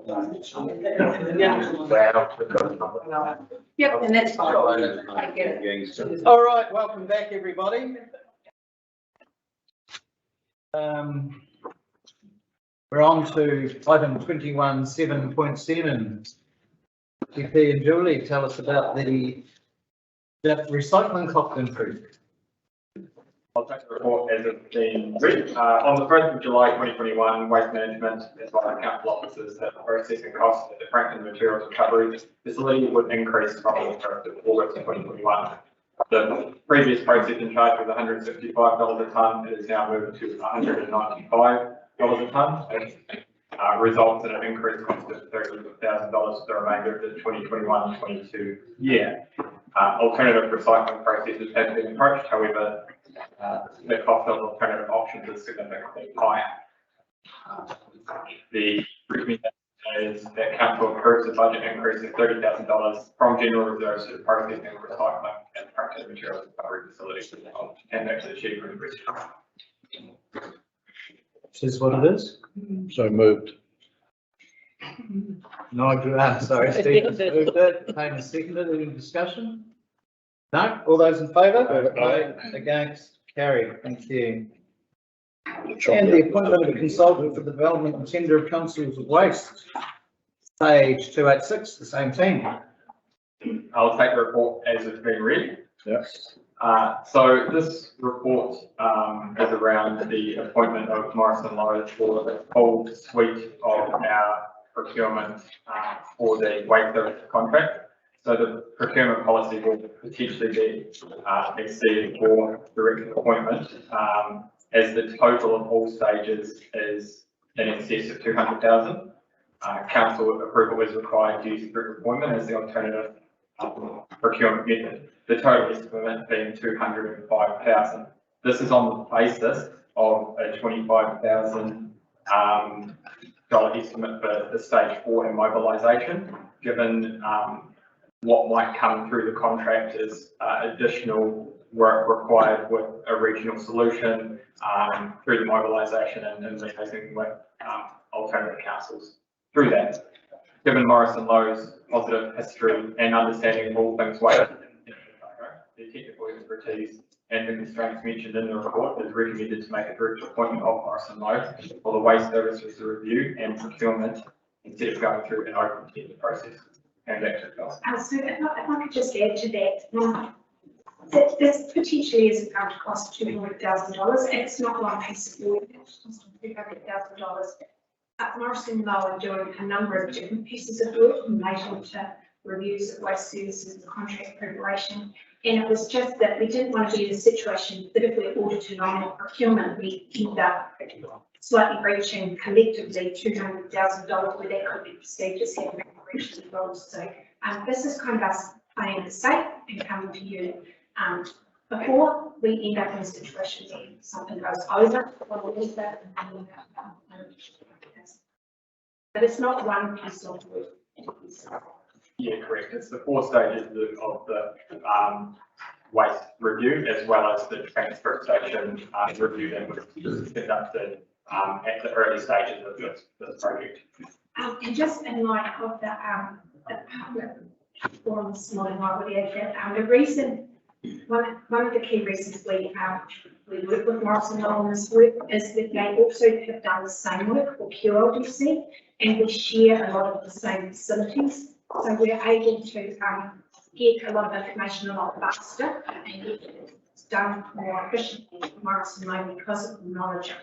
Yep, and that's fine. I get it. All right, welcome back, everybody. We're on to item 21.7.7. GP and Julie, tell us about the recycling cost increase. I'll take the report as it's been read. On the 1st of July 2021, Waste Management, as well as council officers, that the processing costs at the Frankton Materials Recovery Facility would increase from the 1st of August 2021. The previous processing charge was $165 a tonne. It is now moved to $195 a tonne. Results in an increased cost of $30,000 for the remainder of the 2021-22 year. Alternative recycling processes have been approached, however, the cost of alternative options is significantly higher. The recommendation is that council approves the budget increase of $30,000 from general reserves to processing and recycling and practice materials recovery facilities, and actually achieve an increase. Is what it is? So moved. Nigel, sorry, Stephen moved it. Payne has seconded. Any discussion? No? All those in favour? Aye. Against? Carried. Thank you. And the appointment of a consultant for the development and tender of councils of waste. Page 286, the same team. I'll take the report as it's been read. Yes. So this report is around the appointment of Morrison Lowe for the whole suite of our procurement for the waste service contract. So the procurement policy will potentially be exceeded for direct appointment, as the total of all stages is in excess of 200,000. Council approval is required due to direct appointment as the alternative procurement method. The total estimate being 205,000. This is on the basis of a $25,000 estimate for the stage 4 immobilisation, given what might come through the contract is additional work required with a regional solution through the mobilisation and liaising with alternative councils through that. Given Morrison Lowe's positive history and understanding of all things waste, the technical expertise and the constraints mentioned in the report, is recommended to make a direct appointment of Morrison Lowe for the waste services review and procurement instead of going through an open tender process. And back to the So if I could just add to that, this potentially is going to cost $200,000. It's not one piece of work, it's costing $200,000. Morrison Lowe are doing a number of different pieces of work relating to reviews of waste services and contract preparation. And it was just that we didn't want to be in a situation that if we ordered a normal procurement, we end up slightly breaching collectively $200,000 where that could be perceived as having breached the rules. So this is kind of us playing it safe and coming to you before we end up in a situation where something goes over or we leave that. But it's not one piece of work. Yeah, correct. It's the 4 stages of the waste review, as well as the transfer station review that was conducted at the early stages of this project. And just in light of the public forum this morning, I would add that the reason, one of the key reasons we work with Morrison on this work is that they also have done the same work for QLDC, and we share a lot of the same facilities. So we're able to get a lot of information a lot faster and get it done more efficiently for Morrison Lowe because of the knowledge of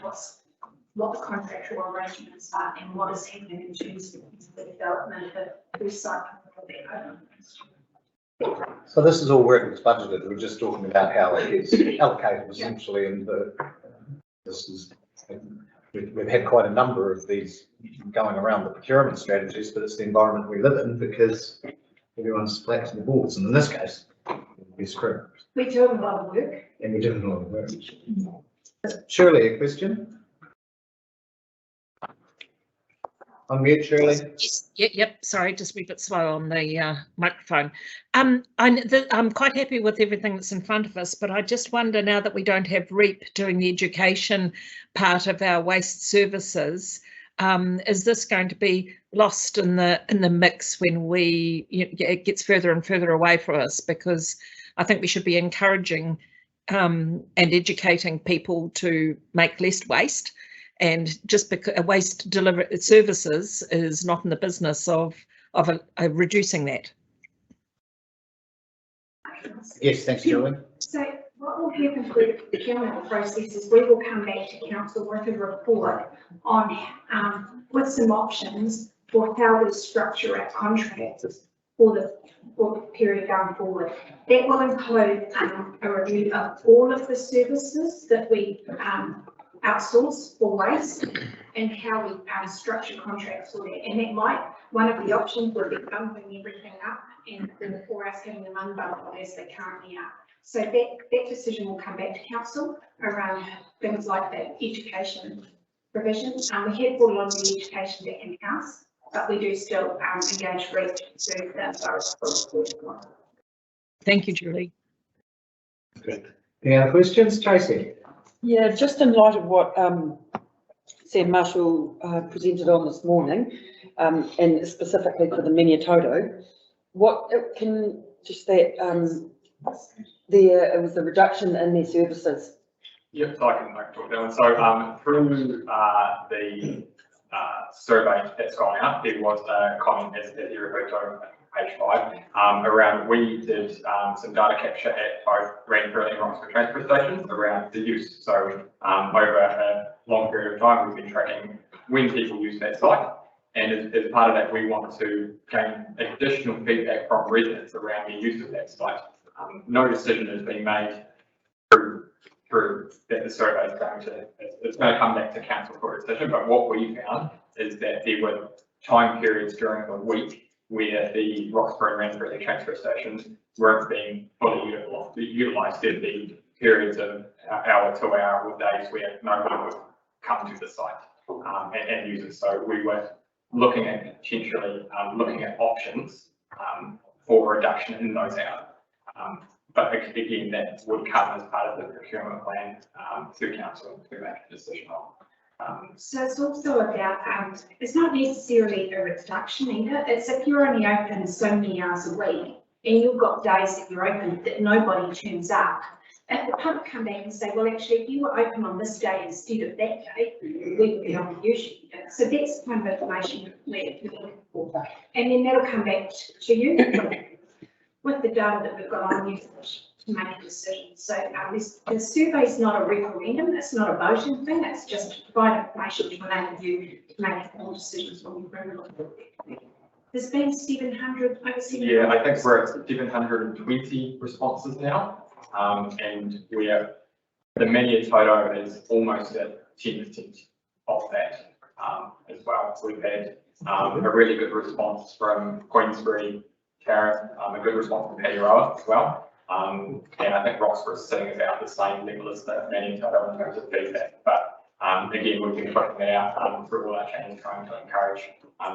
what the contractual arrangements are and what is happening in terms of the development of recycling. So this is all work that's budgeted. We're just talking about how it is allocated essentially, and we've had quite a number of these going around the procurement strategies, but it's the environment we live in because everyone's flat to the boards, and in this case, we're screwed. We're doing a lot of work. And we're doing a lot of work. Shirley, a question? Unmute, Shirley. Yes, yep. Sorry, just a wee bit slow on the microphone. I'm quite happy with everything that's in front of us, but I just wonder, now that we don't have REAP doing the education part of our waste services, is this going to be lost in the mix when it gets further and further away from us? Because I think we should be encouraging and educating people to make less waste, and just because waste delivery services is not in the business of reducing that. Yes, thanks, Julie. So what will happen through the procurement process is we will come back to council with a report on with some options for how we structure our contracts for the period going forward. That will include a review of all of the services that we outsource for waste and how we structure contracts for that. And that might, one of the options would be bumping everything up and or us having them unbundled as they currently are. So that decision will come back to council around things like that education provision. We have brought on the education back in-house, but we do still engage with the Thank you, Julie. Good. Any other questions, Tracy? Yeah, just in light of what Sam Marshall presented on this morning, and specifically for the Mini-Toto, what can just that it was a reduction in their services. Yep, so I can talk that one. So through the survey that's gone out, there was a comment as you referred to on page 5 around we did some data capture at both Ranfurly and Roxburgh transfer stations around the use. So over a long period of time, we've been tracking when people use that site. And as part of that, we want to gain additional feedback from residents around the use of that site. No decision has been made through that the survey is it's going to come back to council for a decision. But what we found is that there were time periods during the week where the Roxburgh and Ranfurly transfer stations weren't being fully utilised. There'd be periods of hour to hour or days where no one would come to the site and use it. So we were looking at potentially looking at options for reduction in those hours. But again, that would come as part of the procurement plan to council to make a decision on. So it's also about, it's not necessarily a reduction either. It's if you're only open so many hours a week and you've got days that you're open that nobody turns up, if the pub come back and say, well, actually, if you were open on this day instead of that day, we would be able to use you. So that's the kind of information we're looking for. And then that'll come back to you with the data that we've got on usage to make a decision. So the survey is not a referendum, it's not a voting thing, it's just to provide information to enable you to make informed decisions when you bring it up. There's been over 700. Yeah, I think we're at 720 responses now. And the Mini-Toto is almost at 10% of that as well. So we've had a really good response from Queensbury, Karen, a good response from Paddyroa as well. And I think Roxburgh is sitting about the same level as the Mini-Toto in terms of feedback. But again, we've been putting that out through all our channels, trying to encourage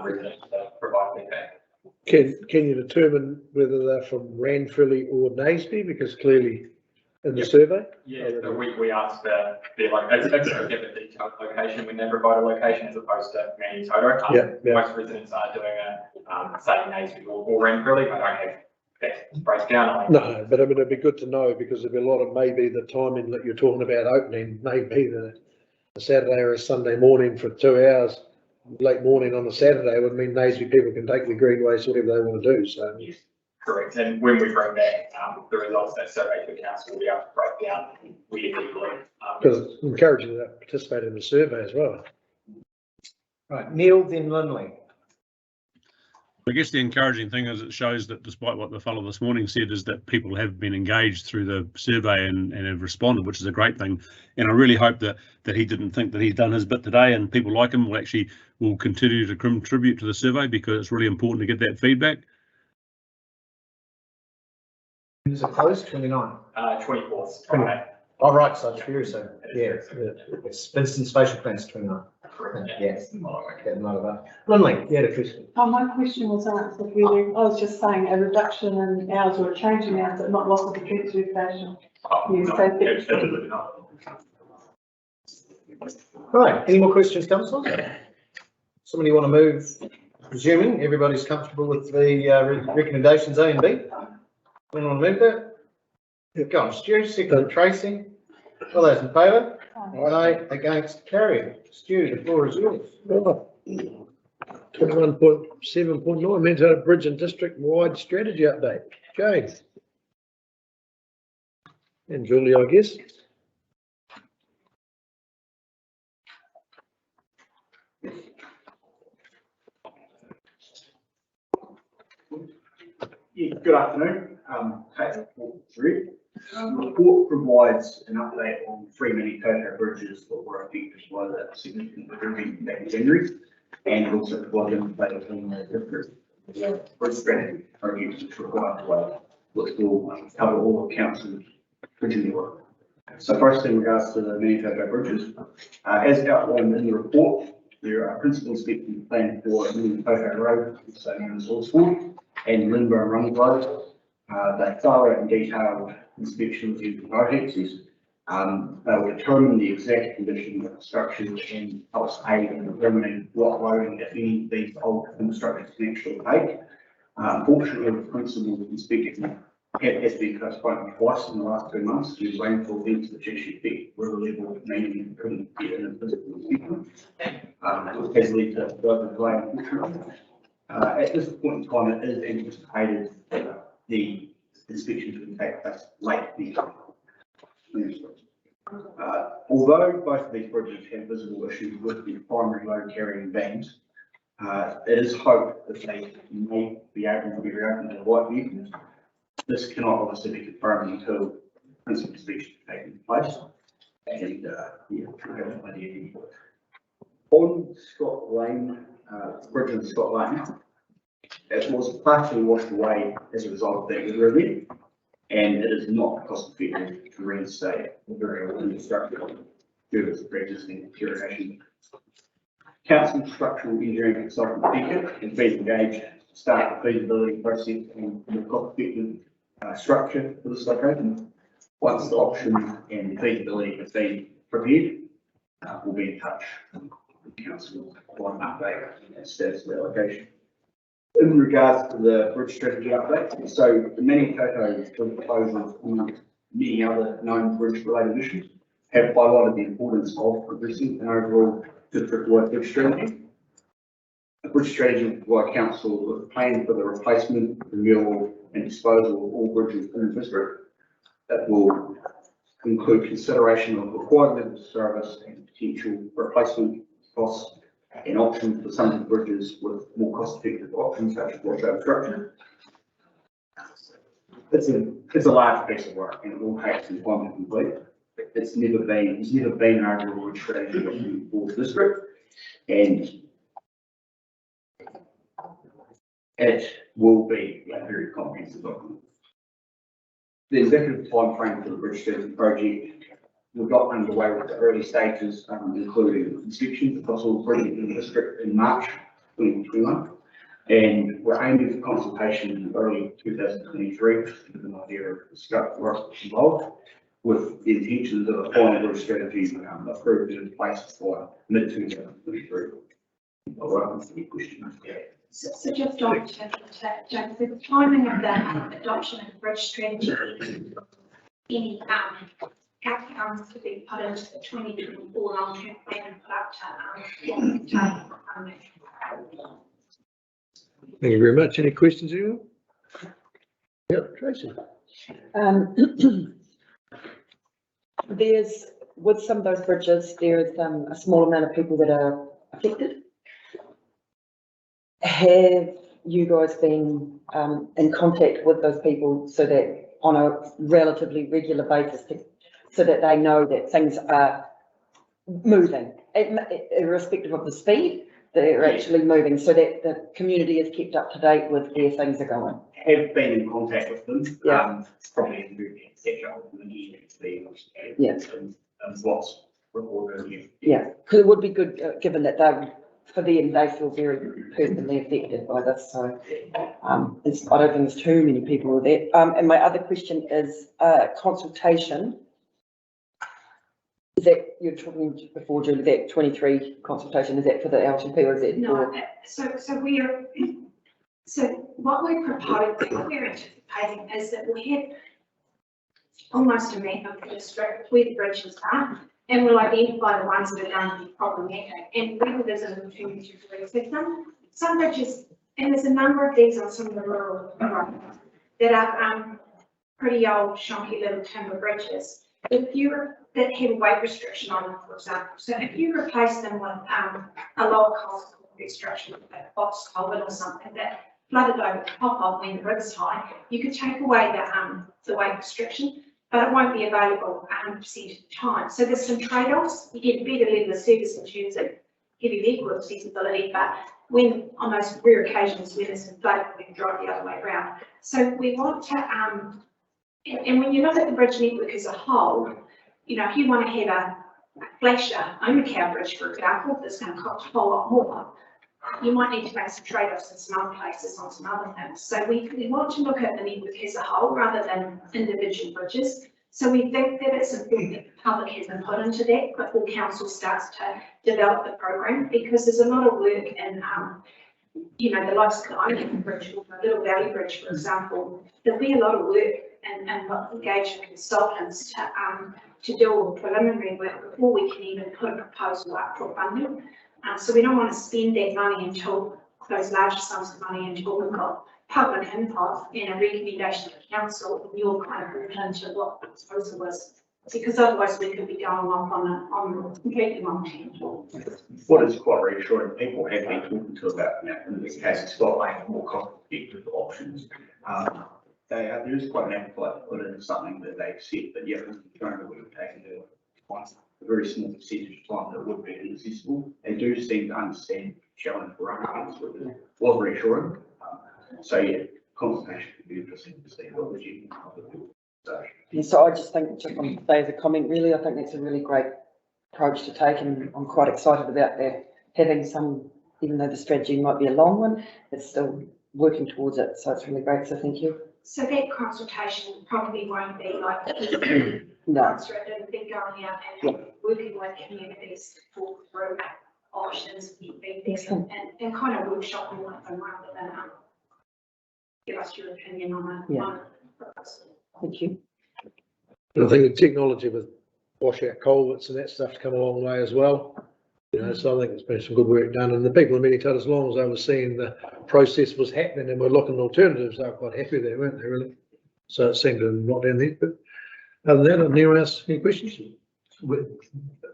residents to provide feedback. Can you determine whether they're from Ranfurly or Naseby? Because clearly in the survey? Yeah, so we asked their location, it's a detailed location when they provide a location as opposed to Mini-Toto. Most residents are doing say Naseby or Ranfurly. I don't have that breakdown. No, but I mean, it'd be good to know because there'd be a lot of maybe the timing that you're talking about opening, maybe the Saturday or a Sunday morning for 2 hours, late morning on a Saturday would mean Naseby people can take the green waste, whatever they want to do. So yes, correct. And when we bring back the results of that survey to the council, we'll be able to break down where people because encouraging them to participate in the survey as well. Right, Neil, then Lindley. I guess the encouraging thing is it shows that despite what the fellow this morning said is that people have been engaged through the survey and have responded, which is a great thing. And I really hope that he didn't think that he's done his bit today and people like him will continue to contribute to the survey because it's really important to get that feedback. Is it closed? 29? 24th. Oh, right, so it's very soon. Yeah, it's Vincent Spatial Plans 29. Correct. Yes. Lindley, you had a question. Oh, my question was answered really. I was just saying a reduction in hours or a change in hours, but not loss of the transfer station. Right, any more questions, councillors? Somebody want to move, presuming everybody's comfortable with the recommendations A and B? Anyone want to move that? Go on, Stu, second Tracy. All those in favour? Aye, against, carried. Stu, the floor is yours. 21.7.9, Entail Bridge and District wide strategy update. James. And Julie, I guess. Yeah, good afternoon. Take the report through. The report provides an update on 3 mini Otago bridges that were affected by the significant event back in January, and it also provides an update on the different bridge strategy projects which require to which will cover all of council's bridge network. So firstly, in regards to the mini Otago bridges, as outlined in the report, there are principal inspections planned for Mini Otago Road, also known as Osford, and Lindburn and Running Road. They thorough and detailed inspections using both axes. They will determine the exact condition of the structures and helps aid in determining what loading, if any, of these old structures can actually take. Unfortunately, the principal inspection has been postponed twice in the last 2 months due to rainfall events which actually affect river level, meaning we couldn't get in a physical inspection. It has led to further delay, unfortunately. At this point in time, it is anticipated that the inspections will take place late next year. Although both of these bridges have visible issues with the primary load carrying vans, it is hoped that they may be able to be reopened to light vehicles. This cannot obviously be confirmed until principal inspection is taking place. And on Scott Lane, bridge in Scott Lane, it was partially washed away as a result of that weather event, and it is not cost effective to reinstate the very old infrastructure due to its pre-existing deterioration. Council structural engineering consultant Beacon has been engaged to start the feasibility process on the cost effective structure for this location. Once the options and feasibility have been prepared, we'll be in touch with Council on an update and status of the location. In regards to the bridge strategy update, so the many Otago proposals, amongst many other known bridge related issues, have highlighted the importance of progressing an overall district-wide bridge strategy. A bridge strategy will provide council with a plan for the replacement, renewal and disposal of all bridges in the district. That will include consideration of required levels of service and potential replacement costs and options for some of the bridges with more cost-effective options such as washout structure. It's a large piece of work and it will take some time to complete. It's never been an overall strategy for the district, and it will be a very comprehensive document. The executive timeframe for the bridge strategy project we got underway with the early stages, including inspections across all bridges in the district in March 2021, and we're aiming for consultation in early 2023 to give an idea of the scope of work involved, with the intentions of a final bridge strategy approved in place by mid-2023. Welcome to any questions. So just on to James, the timing of the adoption of the bridge strategy, any outcomes to be put into the 2024 long-term plan and put up to Thank you very much. Any questions, anyone? Yep, Tracy. There's, with some of those bridges, there is a small amount of people that are affected. Have you guys been in contact with those people so that on a relatively regular basis, so that they know that things are moving, irrespective of the speed, they're actually moving, so that the community is kept up to date with where things are going? Have been in contact with them. Yeah. Probably in the catch up with them again. Yeah. And what's reported. Yeah, because it would be good, given that for them, they feel very personally affected by this. So I don't think there's too many people with that. And my other question is consultation. Is that, you're talking before, Julie, that 23 consultation, is that for the LTP or is it No, for? so what we're proposing, what we're anticipating is that we have almost a map of the district where the bridges are, and we'll identify the ones that are going to be problematic and whether there's an alternative to reset them. Some bridges, and there's a number of these on some of the rural roads that are pretty old, shonky little timber bridges. That have a weight restriction on them, for example. So if you replace them with a lower cost structure, like a box culvert or something that flooded over the top of when the river's high, you could take away the weight restriction, but it won't be available 100% of the time. So there's some trade-offs. You get a better level of service in terms of heavy vehicle accessibility, but when on those rare occasions when it's inflated, we can drive the other way around. So we want to, and when you look at the bridge network as a whole, you know, if you want to have a flasher Otago bridge, for example, that's going to cost a whole lot more, you might need to make some trade-offs in some other places on some other things. So we want to look at the network as a whole rather than individual bridges. So we think that it's important that the public has input into that before council starts to develop the program, because there's a lot of work in, you know, the likes of the Entail bridge or the Little Valley Bridge, for example. There'll be a lot of work and engage consultants to do all the preliminary work before we can even put a proposal up for funding. So we don't want to spend that money until those larger sums of money until we've got public input and a recommendation to council, and you're kind of moved into what the proposal was, because otherwise we could be going off on completely wrong tangent. What is quite reassuring, people have been talking to about that in this case, it's got like more cost effective options. There is quite an appetite to put in something that they accept, but yet currently we've taken a very small percentage of time that would be inaccessible. They do seem to understand the challenge we're up against, which was reassuring. So yeah, consultation would be interesting to see what the genuine Yeah, so I just think, just want to say as a comment, really, I think that's a really great approach to take, and I'm quite excited about that, having some, even though the strategy might be a long one, it's still working towards it, so it's really great, so thank you. So that consultation probably won't be like No. it'll be going out and working with communities to talk through options, and kind of workshopping with them rather than give us your opinion on a proposal. Thank you. And I think the technology with washout culverts and that stuff's come a long way as well. You know, so I think there's been some good work done, and the people in Entail, as long as they were seeing the process was happening and we're looking at alternatives, they were quite happy there, weren't they, really? So it seemed to not down there, but other than that, anyone else, any questions?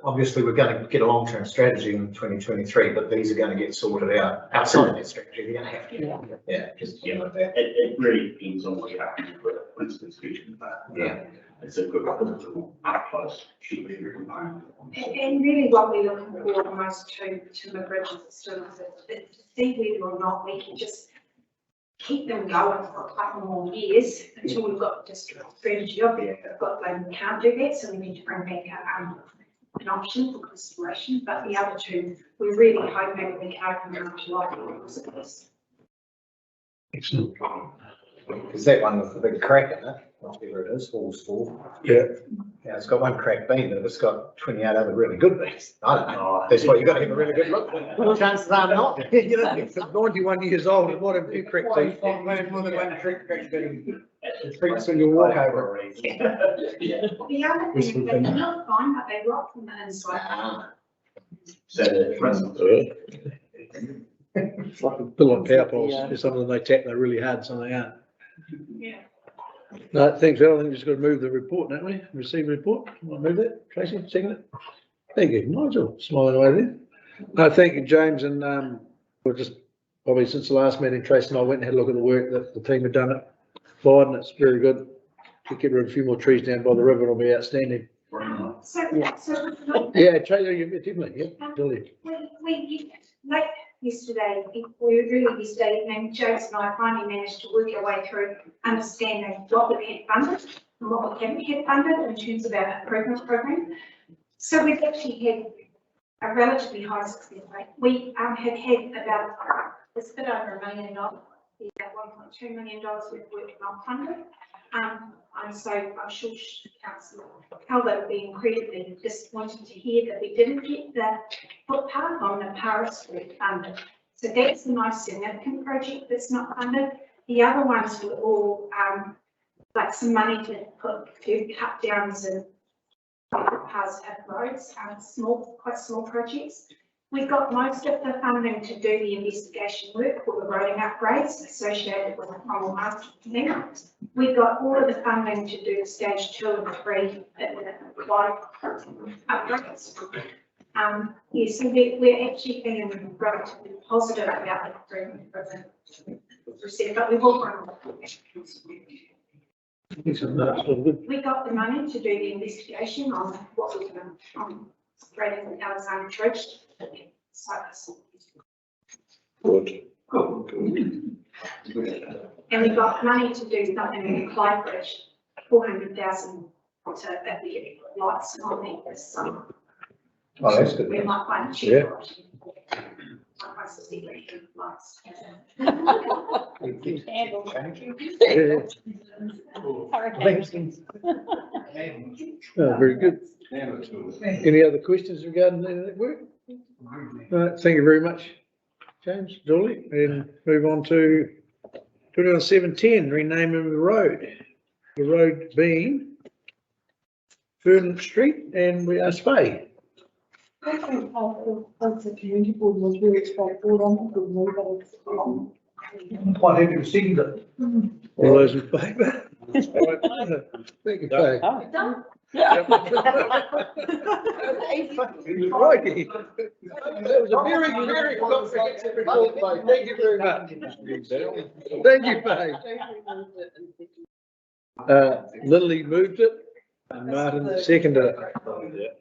Obviously, we're going to get a long-term strategy in 2023, but these are going to get sorted out outside that strategy. We're going to have to. Yeah, just like that. It really depends on what you have to do with Winston's vision, but it's a good up close sheet of component. And really what we're looking for almost to the bridges still is to see whether or not we can just keep them going for a couple more years until we've got the district strategy of it. But we can't do that, so we need to bring back an option for consideration. But the other two, we're really hoping we can open them up to like this. Excellent. Is that one with the big crack in it? Whatever it is, Hall's Fall. Yeah. Yeah, it's got one cracked beam, but it's got 28 other really good beams. I don't know. That's why you've got to have a really good look. Well, chances are not. You know, It's 91 years old, it might have a few cracked beams. more than one cracked beam. It freaks when you walk over it. The other thing is they not fine, but they rot from the inside. So for instance, It's like a bit like power poles, some of them they tap, they're really hard, some they aren't. Yeah. No, thanks, Val. I think we've just got to move the report, don't we? Receive report. I'll move that. Tracy, second it. Thank you, Nigel, smiling away there. No, thank you, James, and we're just, probably since the last meeting, Tracy and I went and had a look at the work that the team had done at Biden. It's very good. To get rid of a few more trees down by the river will be outstanding. So Yeah, Tracy, definitely, yeah, brilliant. we like yesterday, early yesterday evening, James and I finally managed to work our way through understanding what we had funded and what we haven't had funded in terms of our improvement program. So we've actually had a relatively high success rate. We have had about a bit over $1 million the $1.2 million we've worked not funded. And so I'm sure Councillor Calvert will be incredibly disappointed to hear that we didn't get the footpath on the Paris Street funded. So that's the most significant project that's not funded. The other ones were all like some money to put to cut downs and footpaths at roads, quite small projects. We got most of the funding to do the investigation work for the roading upgrades associated with the Cromwell master plan. We got all of the funding to do stage 2 and 3 upgrades. Yeah, so we're actually feeling relatively positive about the improvement process, but we will run. We got the money to do the investigation on what was on spreading the Alexander Bridge. Good. And we got money to do something in the Clyde Bridge, 400,000 to at the lights on there this summer. Oh, that's good. We might find a cheap Yeah. option. Lights. Oh, very good. Any other questions regarding that work? Right, thank you very much, James, Dolly, and move on to 21/7/10, renaming of the road. The road being Fernand Street and we are Spey. I think the community board was really straightforward on it, but Quite happy to see that. All those in favour? Thank you, Faye. Righty. That was a very, very comprehensive report, Faye. Thank you very much. Thank you, Faye. Lily moved it and Martin seconded it.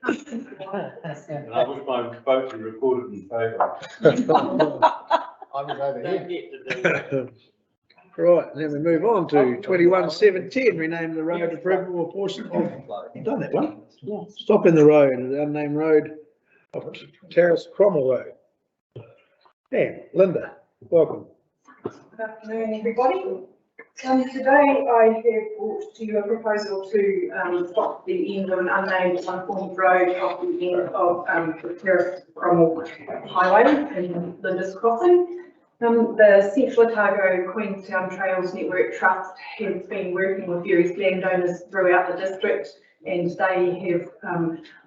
I wish my vote be recorded in favour. I was over here. Right, then we move on to 21/7/10, rename the road approval of portion of, you've done that one? Yes. Stop in the road, the unnamed road of Terrace Cromwell Road. Yeah, Linda, welcome. Good afternoon, everybody. Today I have brought to you a proposal to stop the end of an unnamed unformed road off the end of the Terrace Cromwell Highway in Linda's Crossing. The Central Otago Queenstown Trails Network Trust has been working with various landowners throughout the district, and they have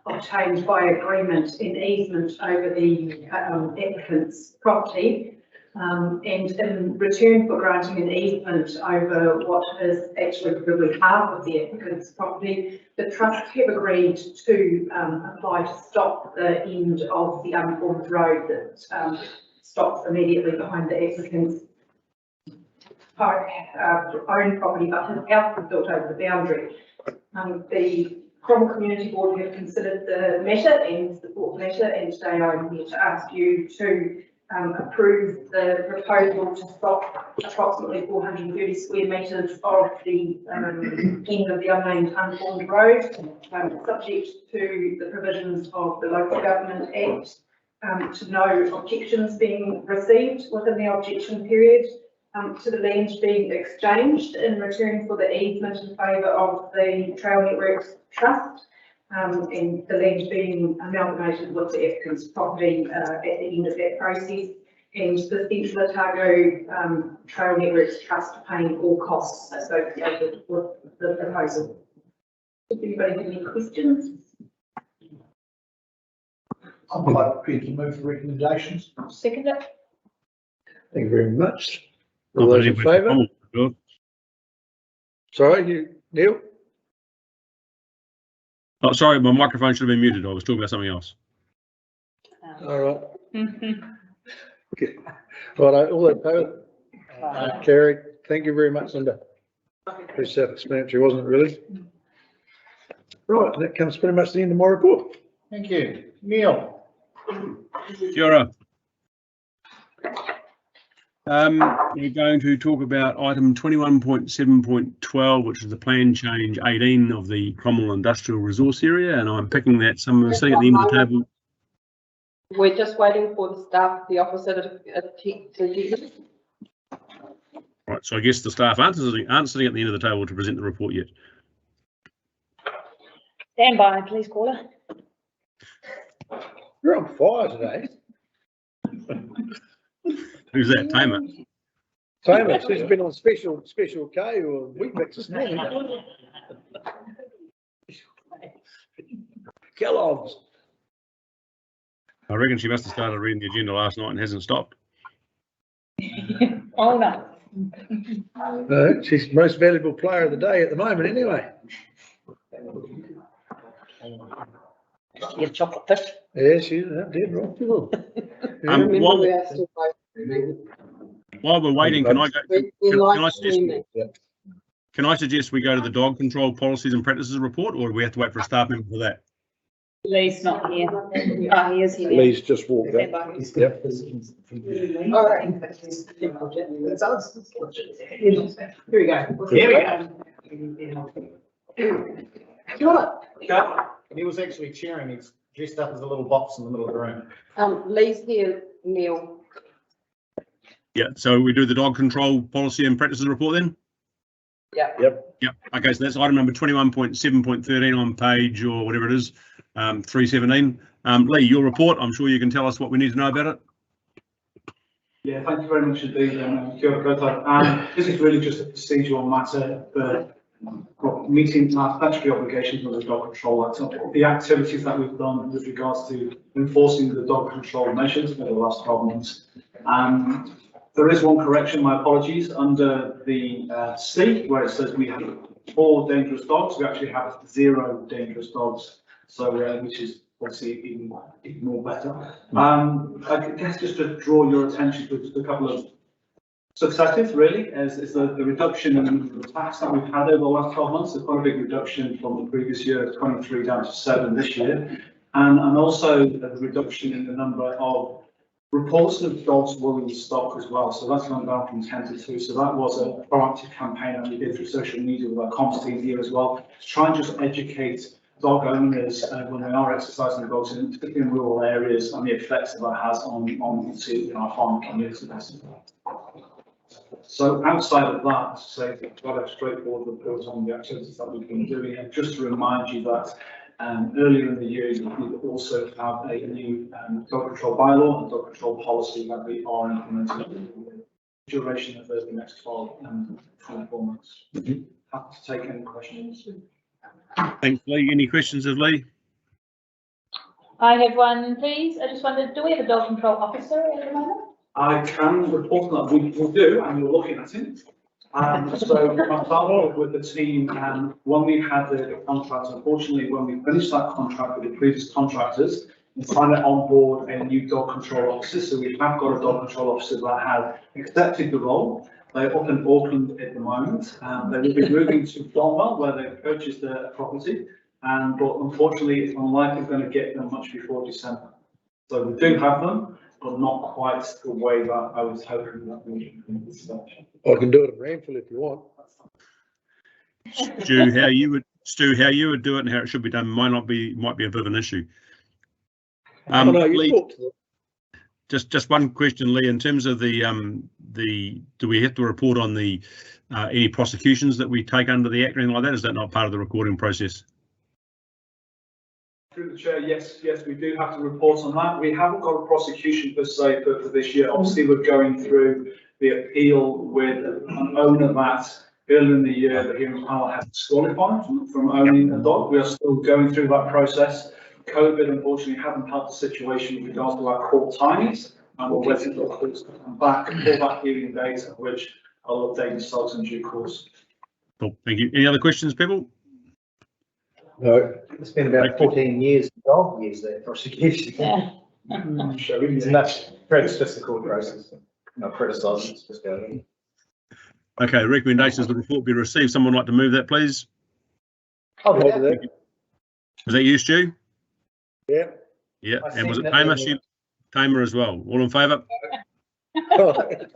obtained by agreement an easement over the applicant's property. And in return for granting an easement over what is actually probably half of the applicant's property, the trust have agreed to apply to stop the end of the unformed road that stops immediately behind the applicant's own property, but his house is built over the boundary. The Cromwell Community Board have considered the matter and support the matter, and today I'm here to ask you to approve the proposal to stop approximately 430 square metres of the end of the unnamed unformed road, subject to the provisions of the Local Government Act, to no objections being received within the objection period, to the land being exchanged in return for the easement in favour of the Trail Networks Trust, and the land being amalgamated with the applicant's property at the end of that process, and the Central Otago Trail Networks Trust paying all costs associated with the proposal. Does anybody have any questions? I'm quite prepared to move for recommendations. Second it. Thank you very much. All those in favour? Sorry, you, Neil? Oh, sorry, my microphone should have been muted. I was talking about something else. All right. Okay. Right, all in favour? Carried. Thank you very much, Linda. Pretty self-explanatory, wasn't it, really? Right, that comes pretty much to the end of my report. Thank you. Neil. Kia ora. We're going to talk about item 21.7.12, which is the plan change 18 of the Cromwell Industrial Resource Area, and I'm picking that someone sitting at the end of the table. We're just waiting for the staff, the officer to Right, so I guess the staff aren't sitting at the end of the table to present the report yet. Stand by, please, caller. You're on fire today. Who's that, Tamer? Tamer, she's been on special K or wheat mix this morning. Kellogg's. I reckon she must have started reading the agenda last night and hasn't stopped. Oh, no. No, she's the most valuable player of the day at the moment anyway. You have chocolate fish. Yeah, she's that did right. While we're waiting, can I suggest we go to the dog control policies and practices report, or do we have to wait for a staff member for that? Lee's not here. Oh, he is here. Lee's just walked Stand up. by. Yep. All right. Here we go. He was actually cheering, he's dressed up as a little box in the middle of the room. Lee's here, Neil. Yeah, so we do the dog control policy and practices report then? Yep. Yep. Okay, so that's item number 21.7.13 on page or whatever it is, 317. Lee, your report, I'm sure you can tell us what we need to know about it. Yeah, thank you very much indeed. This is really just a procedural matter for meeting our statutory obligations under the Dog Control Act. The activities that we've done with regards to enforcing the dog control measures over the last 12 months. There is one correction, my apologies, under the C, where it says we have 4 dangerous dogs, we actually have 0 dangerous dogs, so which is obviously even more better. I guess just to draw your attention to just a couple of successes, really, is the reduction in the attacks that we've had over the last 12 months. It's quite a big reduction from the previous year, 23 down to 7 this year, and also a reduction in the number of reports of dogs were in stock as well, so that's gone down from 10 to 2. So that was a proactive campaign that we did through social media with our comms team here as well, to try and just educate dog owners when they are exercising dogs, particularly in rural areas, and the effects that that has on our farm community. So outside of that, say quite a straightforward report on the activities that we've been doing, and just to remind you that earlier in the year, we also have a new dog control bylaw and dog control policy that we are implementing in the duration of the next 12 and 24 months. Happy to take any questions. Thanks, Lee. Any questions of Lee? I have one, please. I just wondered, do we have a dog control officer at the moment? I can report that we do, and you're looking at it. So I started with the team, and when we had the contract, unfortunately, when we finished that contract with the previous contractors, we tried to onboard a new dog control officer. So we have got a dog control officer that has accepted the role. They're up in Auckland at the moment. They will be moving to Cromwell, where they purchased a property, but unfortunately, it's unlikely going to get them much before December. So we do have them, but not quite the way that I was hoping that we would start. I can do it at Ramfield if you want. Stu, how you would do it and how it should be done might be a bit of an issue. Lee, just one question, Lee. In terms of do we have to report on the any prosecutions that we take under the Act or anything like that? Is that not part of the recording process? Through the chair, yes, we do have to report on that. We haven't got a prosecution per se for this year. Obviously, we're going through the appeal with an owner that earlier in the year the hearing panel had disqualified from owning a dog. We are still going through that process. COVID, unfortunately, hasn't helped the situation with regards to our court timings, and we're waiting for the courts to come back for that hearing date, of which I'll update yourselves in due course. Cool, thank you. Any other questions, people? No. It's been about 14 years, 12 years there, prosecution. Yeah. And that's credits just the court process. No criticising, it's just going. Okay, recommendations, the report be received. Someone like to move that, please? I'll do that. Was that you, Stu? Yeah. Yeah, and was it Tamer? Tamer as well. All in favour? Against?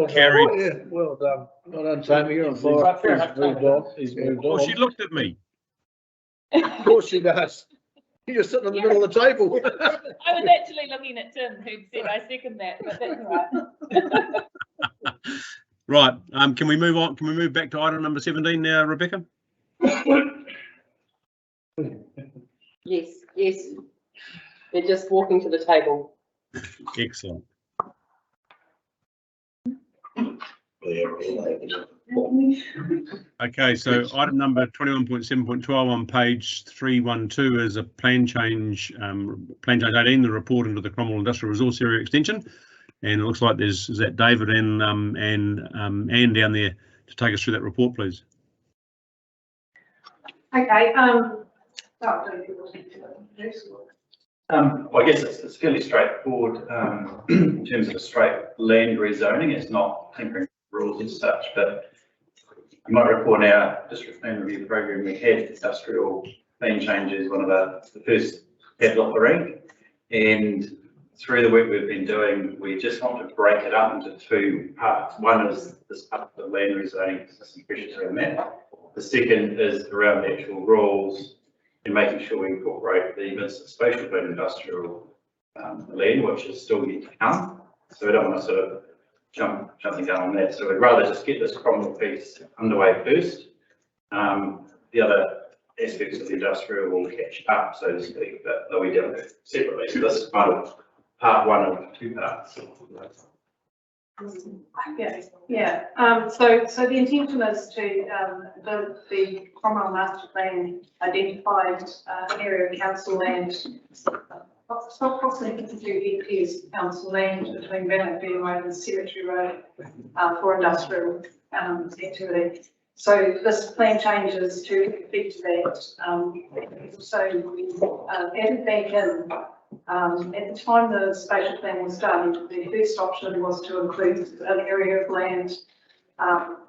Carried. Yeah, well done. Well done, Tamer. You're on fire. He's moved on. Oh, she looked at me. Of course she does. You're sitting in the middle of the table. I was actually looking at Tim, who said I second that, but that's all right. Right, can we move on? Can we move back to item number 17 now, Rebecca? Yes, yes. They're just walking to the table. Excellent. Okay, so item number 21.7.12 on page 312 is a plan change 18, the report into the Cromwell Industrial Resource Area extension. And it looks like is that David and Anne down there to take us through that report, please. Okay, Well, I guess it's fairly straightforward in terms of a straight land rezoning. It's not tinkering rules as such, but you might recall in our district plan review program we had industrial plan changes, one of the first padlock the rank, and through the work we've been doing, we just want to break it up into two parts. One is this part of the land rezoning, some pressures around that. The second is around the actual rules and making sure we incorporate the spatial plan industrial land, which is still yet to come. So we don't want to sort of jumping down on that. So we'd rather just get this Cromwell piece underway first. The other aspects of the industrial will catch up, so to speak, but they'll be dealt with separately. So this is kind of part one of two parts. So the intention is to, the Cromwell Master Plan identified an area of council land, approximately 52 hectares council land between Bannock Road and Cemetery Road for industrial activity. So this plan changes to effect that. So we added back in. At the time the spatial plan was done, the first option was to include an area of land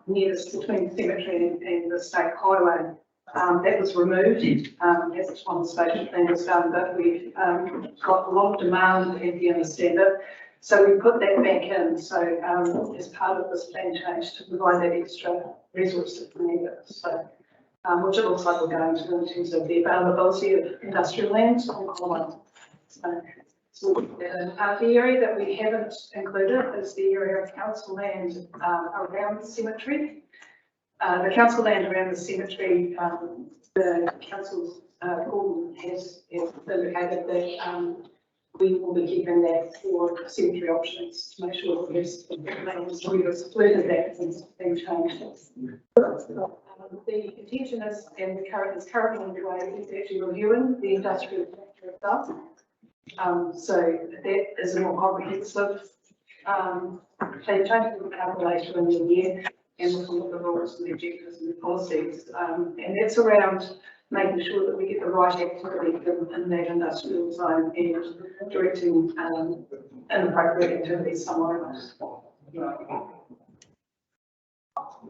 near between the cemetery and the state highway. That was removed at the time the spatial plan was done, but we've got a lot of demand, if you understand it. So we put that back in. So as part of this plan change to provide that extra resource if we need it. So which it looks like we're going to in terms of the availability of industrial land on Cromwell. So the area that we haven't included is the area of council land around the cemetery. The council land around the cemetery, the council's Gordon has indicated that we will be keeping that for cemetery options to make sure that there's land. So we've excluded that since it's been changed. The intention is, and is currently underway, is actually reviewing the industrial chapter itself. So that is a more comprehensive plan change will come later in the year, and we'll look at the rules and the objectives and the policies. And that's around making sure that we get the right activity in that industrial zone and directing inappropriate activities somewhere else.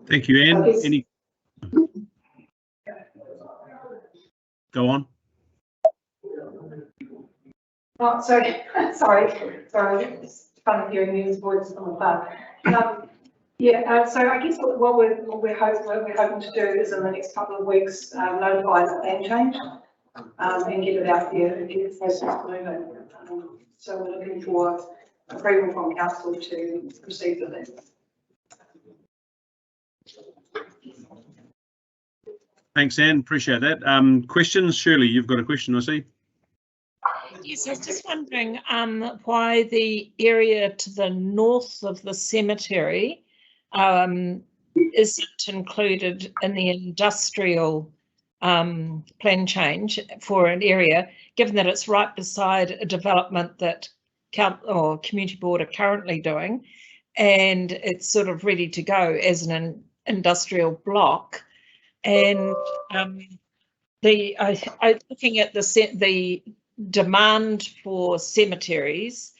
Thank you, Anne. Any? Go on. Oh, sorry, it's fun of hearing these voices on the phone. So I guess what we're hoping to do is in the next couple of weeks notify the plan change and get it out there and get the process moving. So we're looking for approval from council to proceed with it. Thanks, Anne. Appreciate that. Questions? Shirley, you've got a question, I see. Yes, I was just wondering why the area to the north of the cemetery isn't included in the industrial plan change for an area, given that it's right beside a development that community board are currently doing, and it's sort of ready to go as an industrial block. And looking at the demand for cemeteries,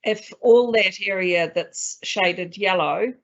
if all that area that's shaded yellow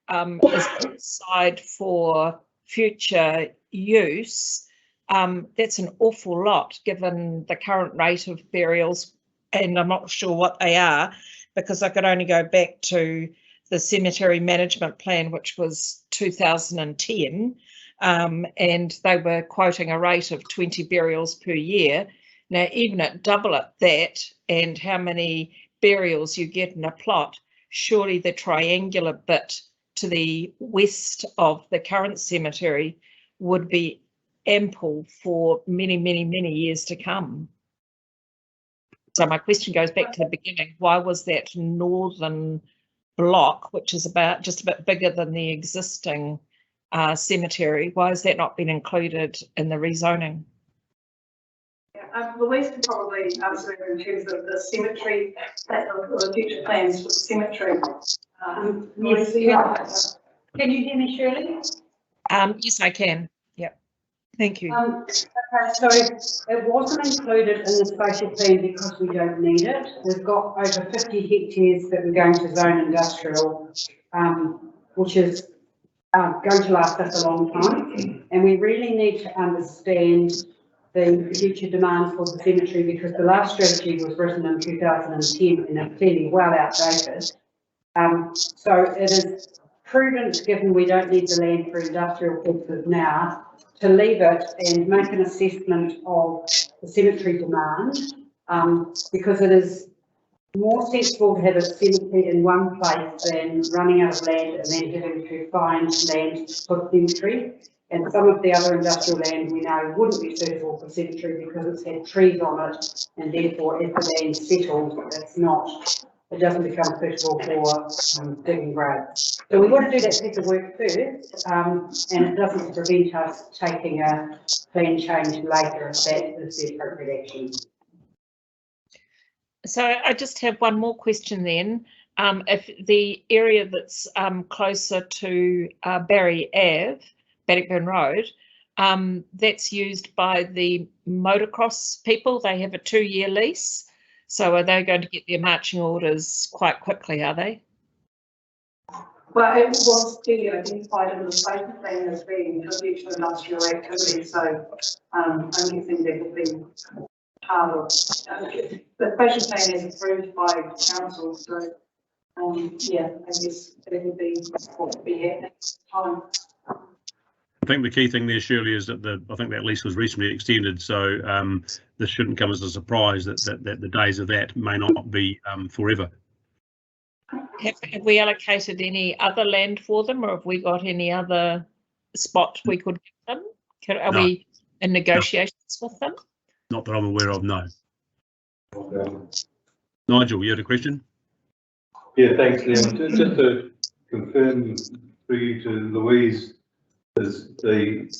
is outside for future use, that's an awful lot given the current rate of burials, and I'm not sure what they are because I could only go back to the cemetery management plan, which was 2010, and they were quoting a rate of 20 burials per year. Now, even at double at that and how many burials you get in a plot, surely the triangular bit to the west of the current cemetery would be ample for many, many, many years to come. So my question goes back to the beginning. Why was that northern block, which is about just a bit bigger than the existing cemetery, why has that not been included in the rezoning? Louise can probably answer it in terms of the cemetery, or the future plans for the cemetery. Louise, Can you hear me, Shirley? Yes, I can. Yep. Thank you. Okay, so it wasn't included in the spatial plan because we don't need it. We've got over 50 hectares that we're going to zone industrial, which is going to last us a long time. And we really need to understand the future demands for the cemetery because the last strategy was written in 2010 and it's clearly well outdated. So it is prudent, given we don't need the land for industrial purposes now, to leave it and make an assessment of the cemetery demand, because it is more sensible to have a cemetery in one place than running out of land and then having to find land for the cemetery. And some of the other industrial land we know wouldn't be suitable for cemetery because it's had trees on it, and therefore if the land settled, it doesn't become suitable for digging graves. So we want to do that piece of work first, and it doesn't prevent us taking a plan change later if that is the appropriate action. So I just have one more question then. If the area that's closer to Barry Ave, Bannockburn Road, that's used by the motocross people, they have a 2-year lease. So are they going to get their marching orders quite quickly, are they? well, it was clearly identified in the spatial plan as being for future industrial activity, so I'm guessing that would be part of the spatial plan is approved by council, so yeah, I guess it would be what would be happening at the time. I think the key thing there, Shirley, is that I think that lease was recently extended, so this shouldn't come as a surprise that the days of that may not be forever. Have we allocated any other land for them, or have we got any other spot we could give them? Are we in negotiations with them? Not that I'm aware of, no. Nigel, you had a question? Yeah, thanks, Liam. Just to confirm for you to Louise, is the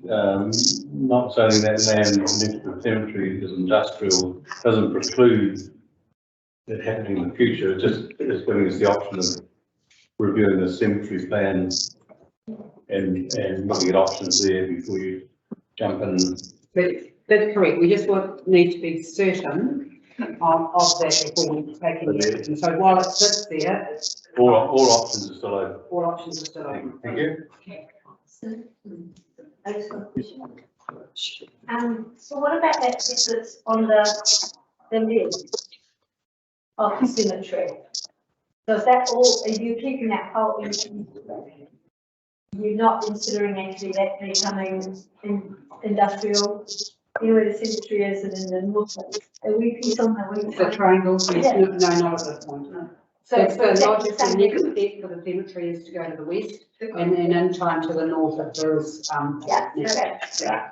not selling that land next to the cemetery as industrial doesn't preclude it happening in the future. It's just giving us the option of reviewing the cemetery plan and looking at options there before you jump in. That's correct. We just need to be certain of that before we take any action. So while it sits there, all options are still open. All options are still open. Thank you. So what about that bit that's on the lid of the cemetery? So is that all, are you keeping that whole, you're not considering actually that becoming industrial? You know where the cemetery is and in the north, are we somewhere? The triangle, yes, no, not at this point, no. So it's the logical next step for the cemetery is to go to the west and then in time to the north if there is, yeah, okay. Yeah.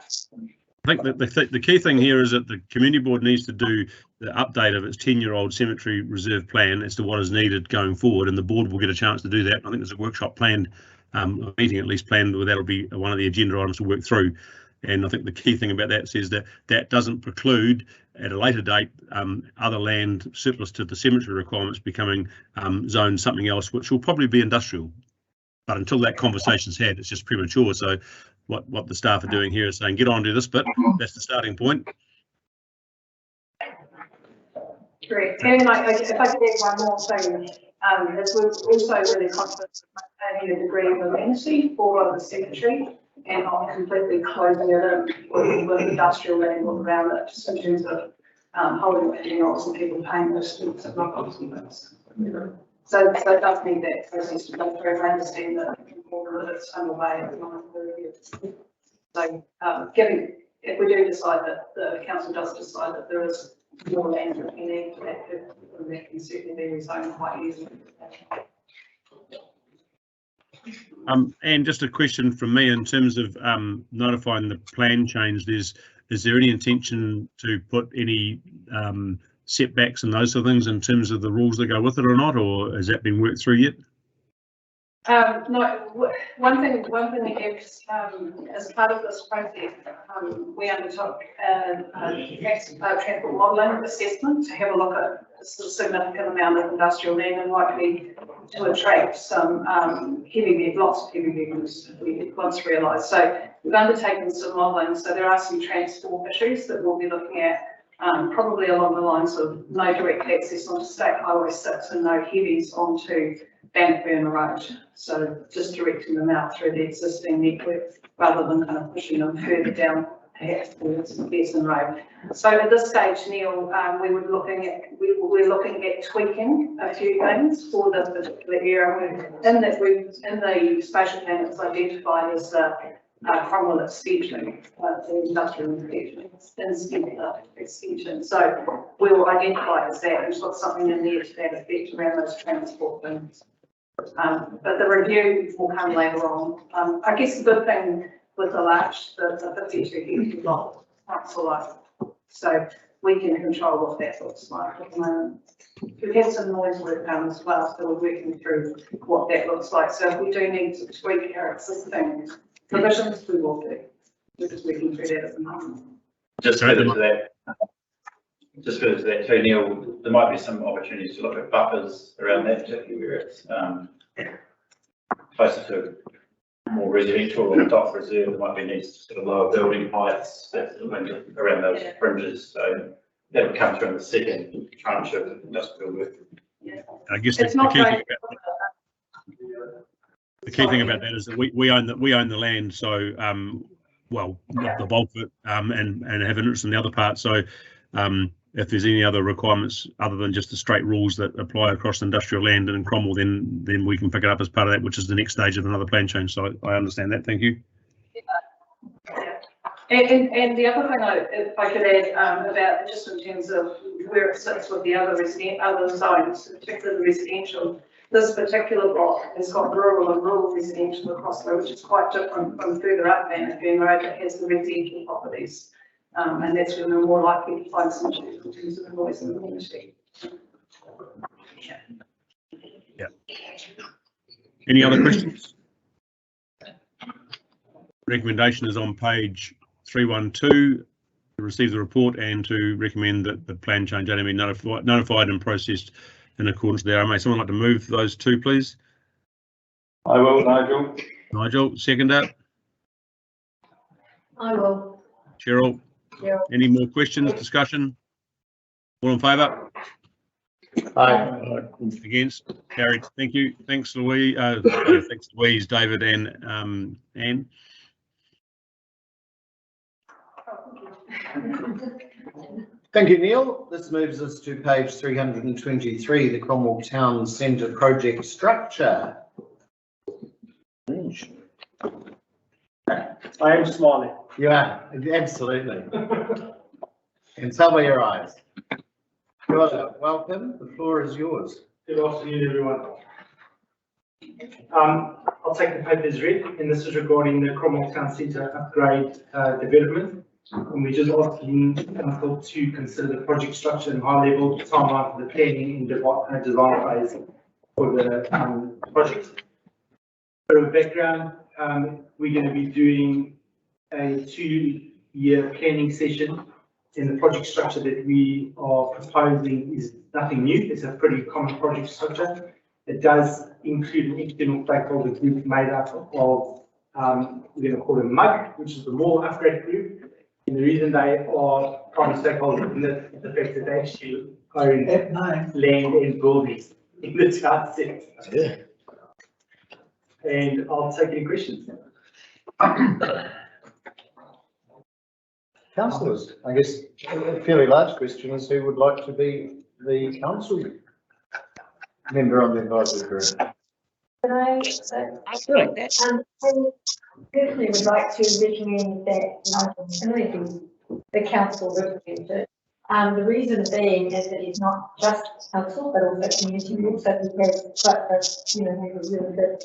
I think that the key thing here is that the community board needs to do the update of its 10-year-old cemetery reserve plan as to what is needed going forward, and the board will get a chance to do that. I think there's a workshop planned, a meeting at least planned, where that'll be one of the agenda items to work through. And I think the key thing about that says that that doesn't preclude at a later date other land surplus to the cemetery requirements becoming zoned something else, which will probably be industrial. But until that conversation's had, it's just premature. So what the staff are doing here is saying, get on to this bit. That's the starting point. Great. And if I could add one more thing, as we're also really conscious of maintaining a degree of amenity for the cemetery and not completely closing it in with industrial land all around it, just in terms of holding funerals and people paying those students and knock-ons and things. So it does need that process to go through. I understand that it's underway at the moment. So if we do decide that the council does decide that there is more land that we need for that purpose, and that can certainly be rezoned quite easily. And just a question from me in terms of notifying the plan change, is there any intention to put any setbacks and those sort of things in terms of the rules that go with it or not, or has that been worked through yet? No, one thing is, as part of this project, we undertook transport modelling assessment to have a look at a sort of significant amount of industrial land and likely to attract some lots of heavy vehicles, we once realised. So we've undertaken some modelling, so there are some transport issues that we'll be looking at, probably along the lines of no direct access onto State Highway 6 and no heavies onto Bannockburn Road. So just directing them out through the existing network rather than kind of pushing them further down perhaps towards Bearson Road. So at this stage, Neil, we're looking at tweaking a few things for this particular area. In the spatial plan, it's identified as the Cromwell extension, the industrial extension. So we will identify as that. We've got something in there to that effect around those transport things. But the review will come later on. I guess the good thing with the 52 hectare lot, so we can control what that looks like at the moment. We've had some noise work done as well, so we're working through what that looks like. So if we do need to tweak our existing provisions, we will do. We're just working through that at the moment. Just further to that too, Neil, there might be some opportunities to look at buffers around that particular where it's closer to more residential or dock reserve. There might be needs to sort of lower building heights that around those fringes. So that would come through in the second tranche of industrial work. I guess the key thing about that is that we own the land, so well, the bulk of it, and have an interest in the other part. So if there's any other requirements other than just the straight rules that apply across industrial land and in Cromwell, then we can pick it up as part of that, which is the next stage of another plan change. So I understand that. Thank you. And the other thing, if I could add about just in terms of where it sits with the other zones, particularly residential, this particular block has got rural and rural residential across there, which is quite different from further up Bannockburn Road that has the residential properties. And that's when we're more likely to find some issues in terms of the noise and the community. Yeah. Any other questions? Recommendation is on page 312 to receive the report and to recommend that the plan change only be notified and processed in accordance with the RMA. Someone like to move those two, please? I will, Nigel. Nigel, seconder. I will. Cheryl. Yeah. Any more questions, discussion? All in favour? Aye. Against? Carried. Thank you. Thanks, Louise. Thanks, Louise, David, and Anne. Thank you, Neil. This moves us to page 323, the Cromwell Town Centre project structure. I am smiling. You are, absolutely. And so are your eyes. Welcome, the floor is yours. Good afternoon, everyone. I'll take the paper as read, and this is regarding the Cromwell Town Centre upgrade development. And we're just asking council to consider the project structure and high-level timeline for the planning and design phase for the project. For a background, we're going to be doing a 2-year planning session, and the project structure that we are proposing is nothing new. It's a pretty common project structure. It does include an external stakeholder group made up of, we're going to call them MUG, which is the more upgrade group. And the reason they are prime stakeholders is the fact that they actually own land and buildings in the town centre. Yeah. And I'll take any questions. Councillors, I guess a fairly large question is who would like to be the council member on the advisory group? Can I like that. personally would like to recommend that the council represent it The reason being is that he's not just council, but also community board, so he has quite a, you know, maybe a really good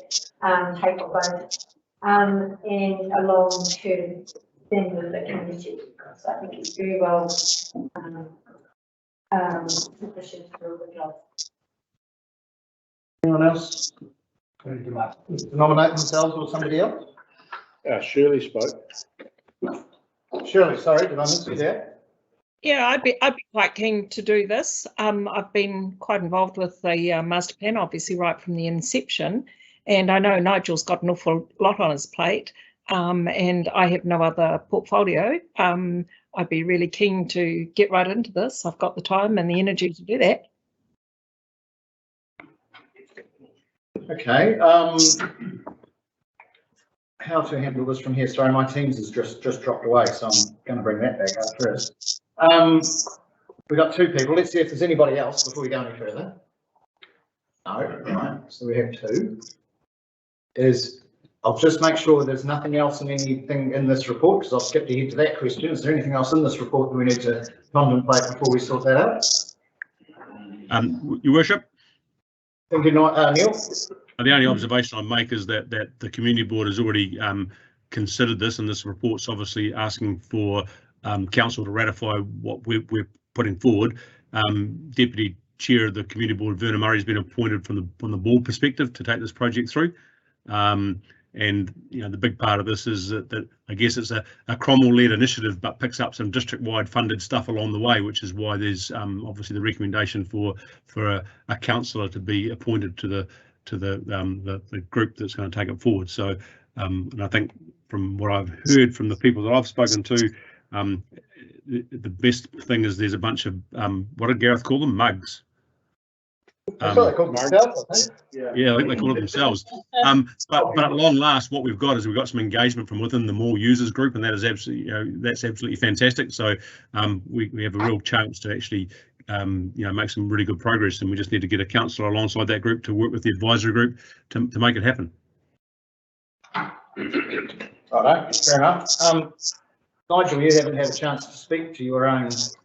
take on both, and a long-term thing with the community. So I think he's very well positioned for a good job. Anyone else? Nominate themselves or somebody else? Shirley spoke. Shirley, sorry, did I miss you there? Yeah, I'd be quite keen to do this. I've been quite involved with the master plan, obviously, right from the inception, and I know Nigel's got an awful lot on his plate, and I have no other portfolio. I'd be really keen to get right into this. I've got the time and the energy to do that. Okay. How to handle this from here? Sorry, my Teams has just dropped away, so I'm going to bring that back up first. We've got two people. Let's see if there's anybody else before we go any further. No, right. So we have two. I'll just make sure there's nothing else in anything in this report, because I've skipped ahead to that question. Is there anything else in this report that we need to contemplate before we sort that out? Your Worship. Thank you, Neil. The only observation I make is that the community board has already considered this, and this report's obviously asking for council to ratify what we're putting forward. Deputy Chair of the community board, Verna Murray, has been appointed from the board perspective to take this project through. And you know, the big part of this is that I guess it's a Cromwell-led initiative, but picks up some district-wide funded stuff along the way, which is why there's obviously the recommendation for a councillor to be appointed to the group that's going to take it forward. So, and I think from what I've heard from the people that I've spoken to, the best thing is there's a bunch of what did Gareth call them? Mugs. That's what they call themselves, I think. Yeah, I think they call it themselves. But at long last, what we've got is we've got some engagement from within the more users group, and that is absolutely, you know, that's absolutely fantastic. So we have a real chance to actually you know, make some really good progress, and we just need to get a councillor alongside that group to work with the advisory group to make it happen. Right, fair enough. Nigel, you haven't had a chance to speak to your own situation.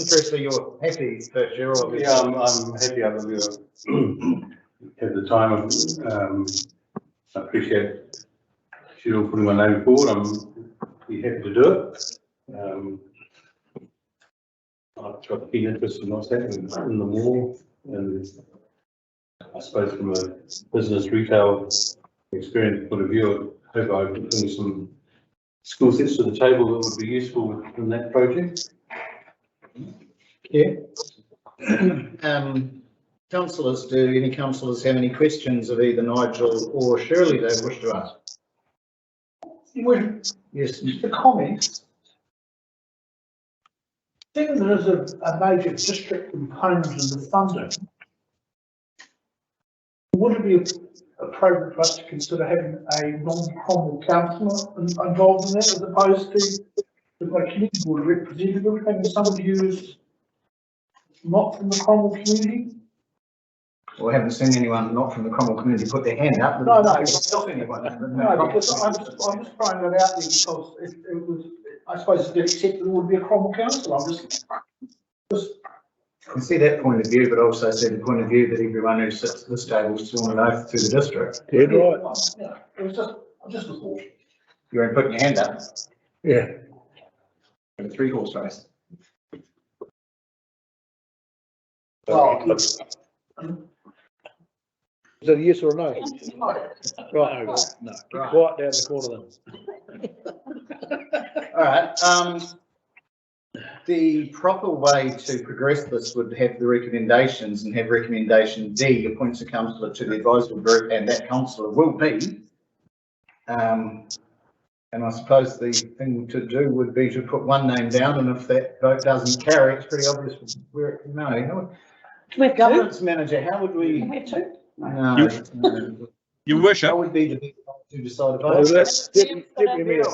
Firstly, you're happy first year, or yeah, I'm happy I have the time. I appreciate Cheryl putting my name forward. I'm be happy to do it. I've got a keen interest in what's happening in the mall, and I suppose from a business retail experience point of view, I hope I can bring some skill sets to the table that would be useful in that project. Yeah. Councillors, do any councillors have any questions of either Nigel or Shirley they wish to ask? Yes. Just a comment. Seeing there is a major district component in the funding, would it be appropriate for us to consider having a non-Cromwell councillor involved in that, as opposed to the community board representative, having somebody who's not from the Cromwell community? Well, I haven't seen anyone not from the Cromwell community put their hand up. No, because I'm just throwing that out there because it was, I suppose it's been accepted it would be a Cromwell council. I'm just I can see that point of view, but also see the point of view that everyone who sits at this table is sworn an oath through the district. Yeah, right. Yeah, it was just a thought. You ain't putting your hand up. Yeah. A 3-horse race. Well, Is that a yes or a no? Right, no. Right. Quiet down the corner then. All right. The proper way to progress this would have the recommendations, and have recommendation D appoints a councillor to the advisory group, and that councillor will be. And I suppose the thing to do would be to put one name down, and if that vote doesn't carry, it's pretty obvious where it can go. Governance manager, how would we? No. Your Worship. How would be the big one to decide Oh, about? that's Deputy Mayor.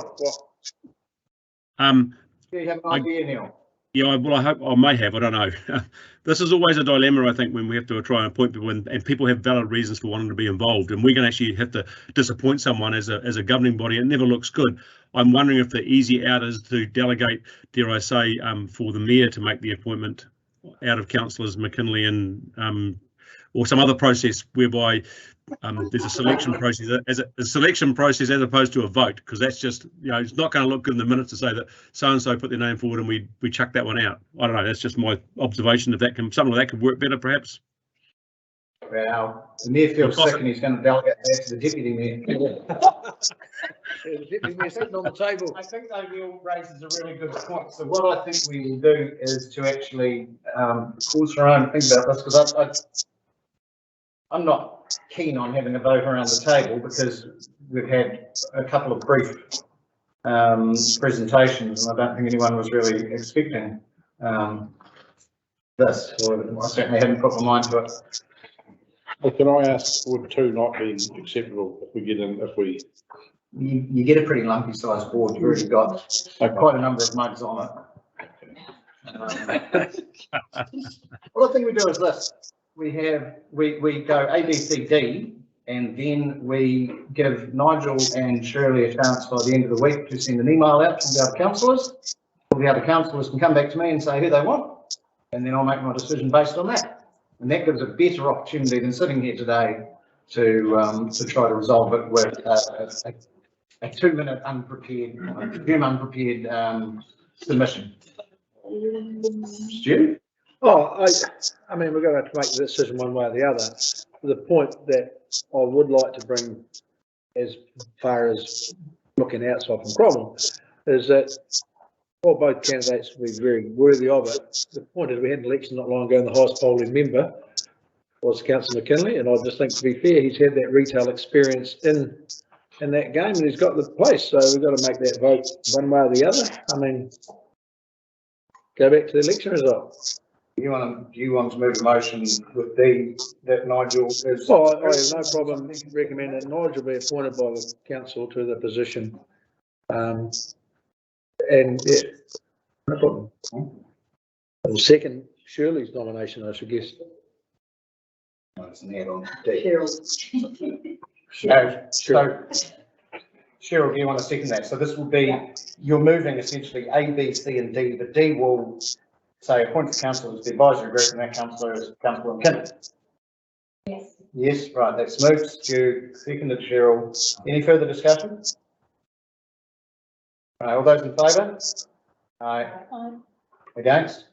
Do you have an idea, Neil? Yeah, well, I may have, I don't know. This is always a dilemma, I think, when we have to try and appoint people and people have valid reasons for wanting to be involved, and we're going to actually have to disappoint someone as a governing body. It never looks good. I'm wondering if the easy out is to delegate, dare I say, for the mayor to make the appointment out of councillors McKinley and or some other process whereby there's a selection process as opposed to a vote, because that's just, it's not going to look good in the minutes to say that so and so put their name forward and we chuck that one out. I don't know. That's just my observation. If that can, something like that could work better, perhaps. Well, the mayor feels sick and he's going to delegate that to the deputy mayor. The deputy mayor sitting on the table. I think though Neil raises a really good point. So what I think we will do is to actually pause for our own think about this, because I'm not keen on having a vote around the table because we've had a couple of brief presentations and I don't think anyone was really expecting this, or I certainly hadn't put my mind to it. Well, can I ask, would 2 not be acceptable if we get in, if we... You get a pretty lumpy sized board, you've already got quite a number of mugs on it. Well, the thing we do is this. We go A, B, C, D, and then we give Nigel and Shirley a chance by the end of the week to send an email out to the other councillors. All the other councillors can come back to me and say who they want, and then I'll make my decision based on that. And that gives a better opportunity than sitting here today to try to resolve it with a 2-minute unprepared submission. Stu? Oh, I mean, we're going to have to make the decision one way or the other. The point that I would like to bring as far as looking outside from Cromwell is that while both candidates will be very worthy of it, the point is we had an election not long ago and the highest polling member was Councillor McKinley, and I just think, to be fair, he's had that retail experience in that game and he's got the place, so we've got to make that vote one way or the other. I mean, go back to the election result. Do you want to move a motion with that Nigel is? Oh, I have no problem recommending that Nigel be appointed by the council to the position. And yeah, no problem. I'll second Shirley's nomination, I should guess. No, it's an add-on. Cheryl, do you want to second that? So this will be, you're moving essentially A, B, C and D, but D will say appoint the council as the advisory group and that councillor is Councillor McKinnon. Yes. Yes, right, that's moved. Stu, seconded Cheryl. Any further discussion? Right, all those in favour? Aye. Against?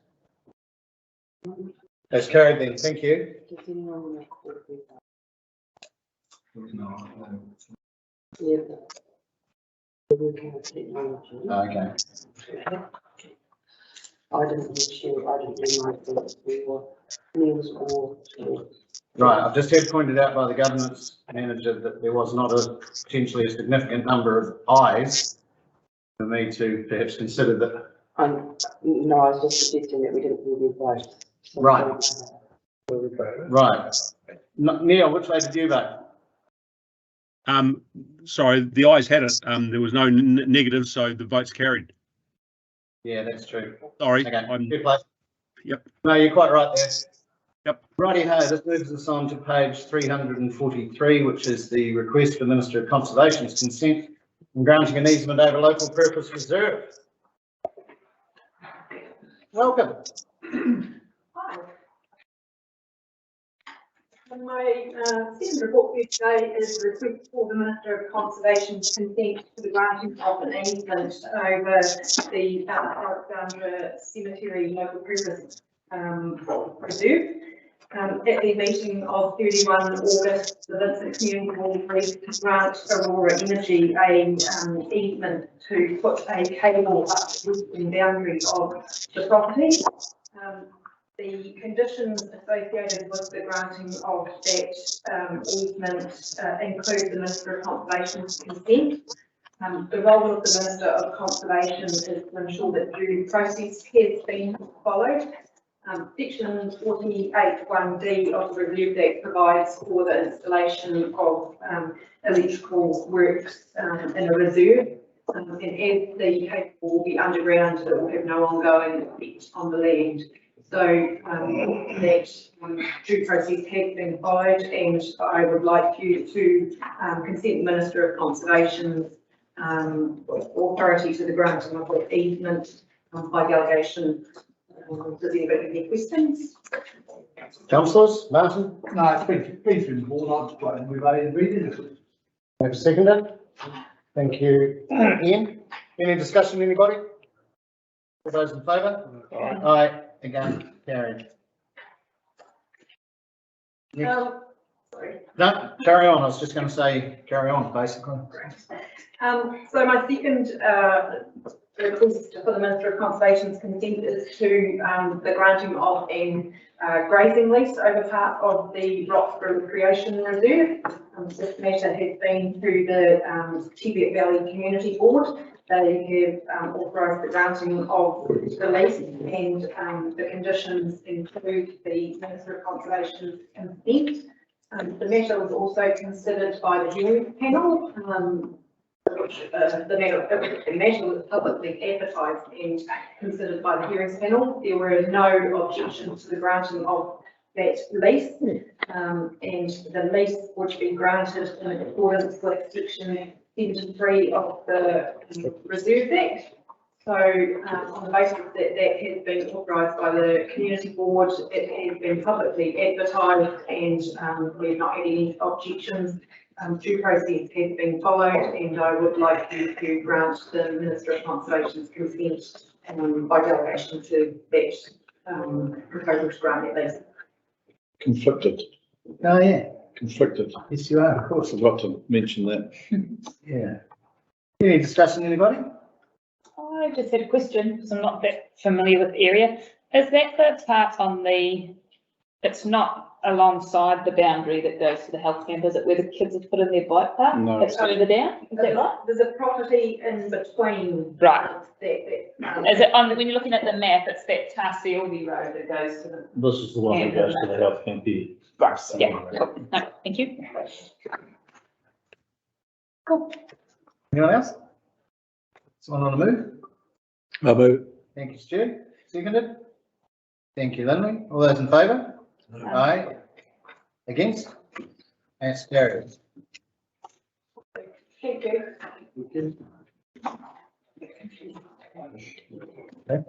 That's carried then, thank you. Okay. I didn't Right, I've just had pointed out by the governance manager that there was not a potentially a significant number of ayes for me to perhaps consider that. No, I was just suggesting that we didn't really vote. Right. Right. Neil, which way did you vote? Sorry, the ayes had it. There was no negatives, so the vote's carried. Yeah, that's true. Sorry. Okay. Yep. No, you're quite right there. Yep. Righty-ho, this moves us on to page 343, which is the request for Minister of Conservation's consent in granting an easement over local purpose reserve. Welcome. Hi. And my second report for you today is a request for the Minister of Conservation's consent to the granting of an easement over the Alexandra Cemetery local purpose reserve. At the meeting of 31 August, the Vincent Community Board agreed to grant Aurora Energy a easement to put a cable up the western boundary of the property. The conditions associated with the granting of that easement include the Minister of Conservation's consent. The role of the Minister of Conservation is to ensure that due process has been followed. Section 48(1)(d) of the Reserve Act provides for the installation of electrical works in a reserve. And as the paper will be underground, it will have no ongoing effect on the land. So that due process has been followed, and I would like you to consent the Minister of Conservation's authority to the granting of the easement by delegation. Does anybody have any questions? Councillors, Martin? No, it's been through the board, I'll just go and move over and read it. Have a seconder? Thank you. Ian, any discussion, anybody? All those in favour? Aye. Again, carried. Sorry. No, carry on. I was just going to say, carry on, basically. So my second request for the Minister of Conservation's consent is to the granting of an grazing lease over part of the Roxburgh Recreation Reserve. This matter has been through the Tibet Valley Community Board. They have authorised the granting of the lease, and the conditions include the Minister of Conservation's consent. The matter was also considered by the hearing panel. The matter was publicly advertised and considered by the hearings panel. There were no objections to the granting of that lease, and the lease would be granted in accordance with section 73 of the Reserve Act. So on the basis that that has been authorised by the community board, it has been publicly advertised, and we've not had any objections. Due process has been followed, and I would like you to grant the Minister of Conservation's consent by delegation to that proposal to grant that lease. Conflicted. Oh, yeah. Conflicted. Yes, you are, of course. Forgot to mention that. Yeah. Any discussion, anybody? I just had a question because I'm not that familiar with the area. Is that the part on the, it's not alongside the boundary that goes to the health camp, is it where the kids have put in their bike park? No. It's further down, is that right? There's a property in between. Right. Is it on, when you're looking at the map, it's that Tarsielby road that goes to the. This is the one that goes to the health camp here. Right, yeah, cool. No, thank you. Cool. Anyone else? Someone on the move? I move. Thank you, Stu. Seconded. Thank you, Lindley. All those in favour? Aye. Against? That's carried. Thank you. Okay.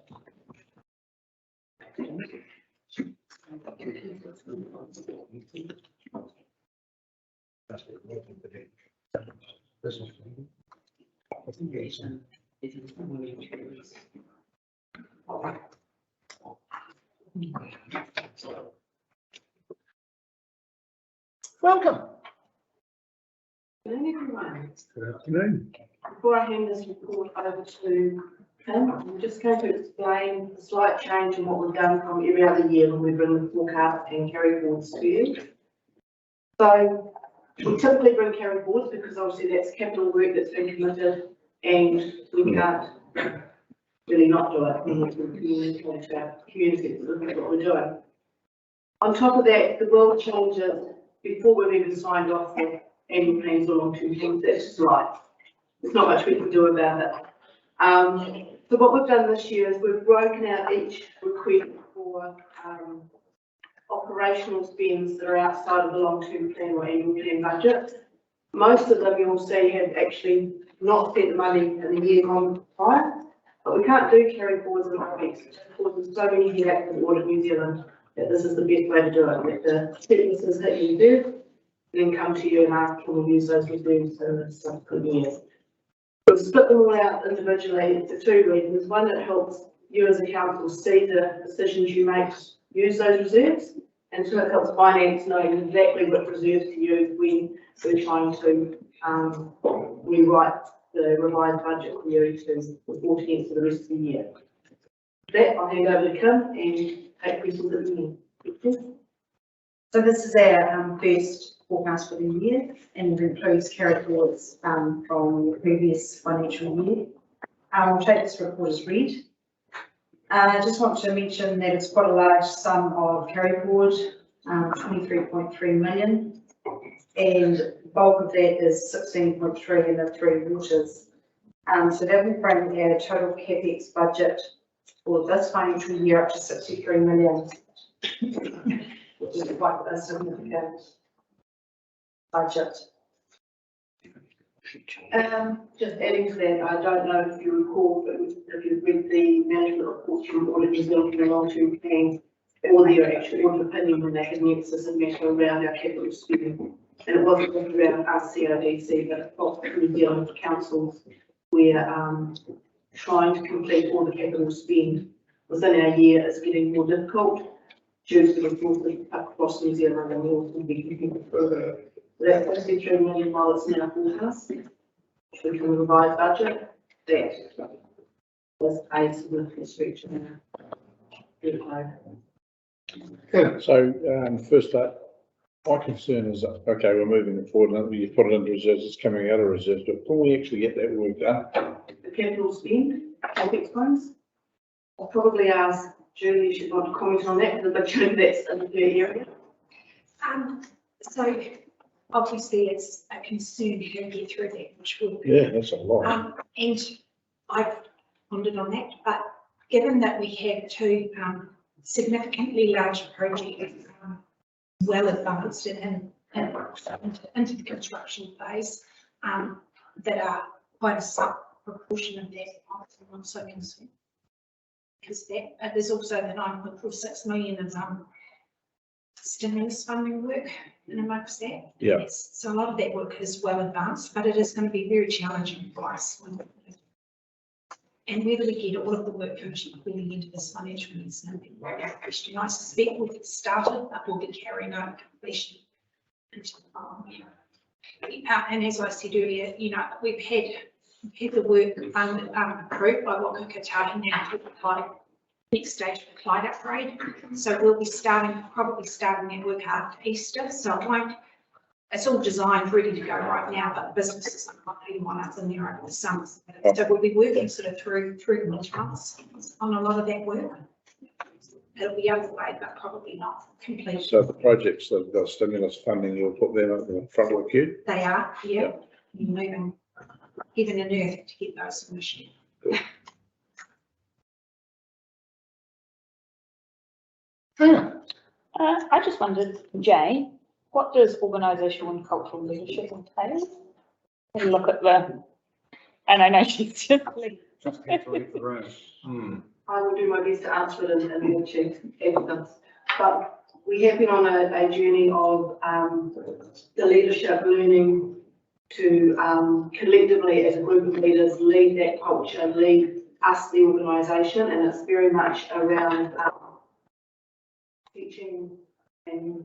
Welcome. Good evening, everyone. Good afternoon. Before I hand this report over to Kim, I'm just going to explain the slight change in what we've done from every other year when we bring the forecast and carry forwards to you. So we typically bring carry forwards because obviously that's capital work that's been committed, and we can't really not do it when we communicate to our community what we're doing. On top of that, the world changes before we've even signed off the annual plans or long-term plans. That's just life. There's not much we can do about it. So what we've done this year is we've broken out each request for operational spends that are outside of the long-term plan or annual plan budget. Most of them you'll see have actually not spent the money in the year gone prior, but we can't do carry forwards and requests because there's so many here at the Audit New Zealand that this is the best way to do it. Let the sentences hit your reserve, then come to you and ask, can we use those reserves in the subsequent years? We've split them all out individually for two reasons. One, it helps you as a council see the decisions you make to use those reserves, and two, it helps finance know exactly what reserves to use when we're trying to rewrite the revised budget for you to report against for the rest of the year. With that, I'll hand over to Kim and take questions at the end. So this is our first forecast for the year, and it includes carry forwards from the previous financial year. I'll take this report as read. I just want to mention that it's quite a large sum of carry forward, 23.3 million, and the bulk of that is 16.3 in the three waters. So that will bring our total CapEx budget for this financial year up to 63 million, which is quite a significant budget. Just adding to that, I don't know if you recall, but if you've read the management reports from Audit New Zealand and the long-term plan, or their actual audit opinion when they had an emphasis and matter around our capital spending. And it wasn't just around us CRDC, but across the New Zealand councils, where trying to complete all the capital spend within our year is getting more difficult due to the resources across New Zealand and will be completed further. That 63 million, while it's now forecast, we can revise budget, that was a significant stretch in our Yeah. So, first up, my concern is that, okay, we're moving it forward, and you put it into reserves, it's coming out of reserves, but can we actually get that work done? the capital spend, CapEx funds. I'll probably ask Julie if she'd want to comment on that, because I'm sure that's in the area. So obviously it's a concern how to get through that, which will. Yeah, that's a lot. And I've pondered on that, but given that we have two significantly larger projects well advanced and into the construction phase, that are quite a sub proportion of that, I'm also concerned. Because that, there's also the 9.46 million of stimulus funding work in amongst that. Yeah. Yes, so a lot of that work is well advanced, but it is going to be very challenging for us. And whether we get all of the work finished before the end of this financial year is going to be a great question. I suspect we'll get started, but we'll be carrying out completion until the following year. And as I said earlier, you know, we've had the work approved by Waka Kotahi now to apply next stage of the Clyde upgrade. So we'll be probably starting that work after Easter. So it won't, it's all designed, ready to go right now, but the business is not putting one up in there over the summer. So we'll be working sort of through the winter months on a lot of that work. It'll be underway, but probably not completed. So the projects that have got stimulus funding, you'll put them up in the front of the queue? They are, yeah. You're moving heaven and earth to get those submissions. I just wondered, Jay, what does organisational and cultural leadership entail? Have a look at the, and I know she's just Just leave the room. I will do my best to answer it in more chief evidence. But we have been on a journey of the leadership learning to collectively as a group of leaders lead that culture, lead us, the organisation, and it's very much around teaching and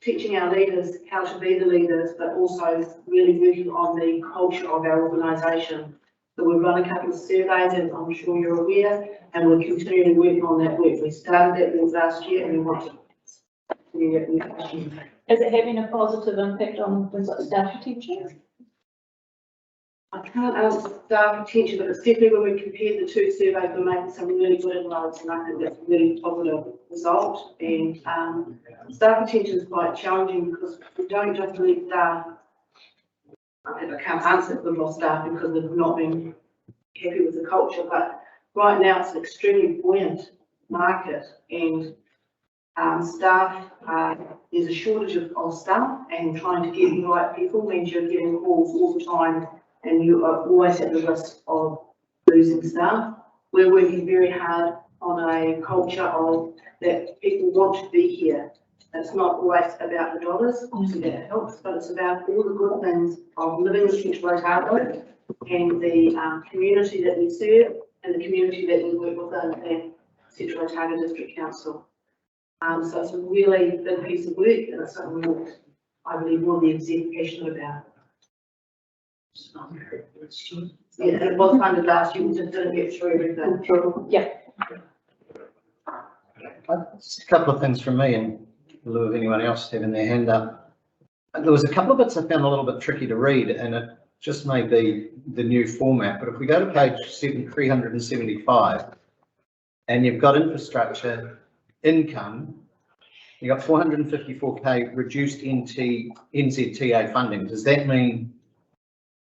teaching our leaders how to be the leaders, but also really working on the culture of our organisation. So we've run a couple of surveys, as I'm sure you're aware, and we're continuing working on that work. We started that work last year, and we want to continue that work this year. Is it having a positive impact on things like staff retention? I can't answer staff retention, but it's definitely when we compared the two surveys, we're making some really good inroads, and I think that's a really positive result. And staff retention is quite challenging because we don't just need staff. I can't answer for the staff because they've not been happy with the culture, but right now it's an extremely buoyant market, and staff, there's a shortage of staff, and trying to get the right people means you're getting calls all the time, and you are always at the risk of losing staff. We're working very hard on a culture of that people want to be here. It's not always about the dollars, obviously that helps, but it's about all the good things of living in Central Otago and the community that we serve and the community that we work within at Central Otago District Council. So it's a really big piece of work, and it's something we, I believe, will be passionate about. Yeah, it was funded last year, we just didn't get through everything. Yeah. Just a couple of things from me, in lieu of anyone else having their hand up. There was a couple of bits I found a little bit tricky to read, and it just may be the new format, but if we go to page 375, and you've got infrastructure income, you've got 454k reduced NZTA funding. Does that mean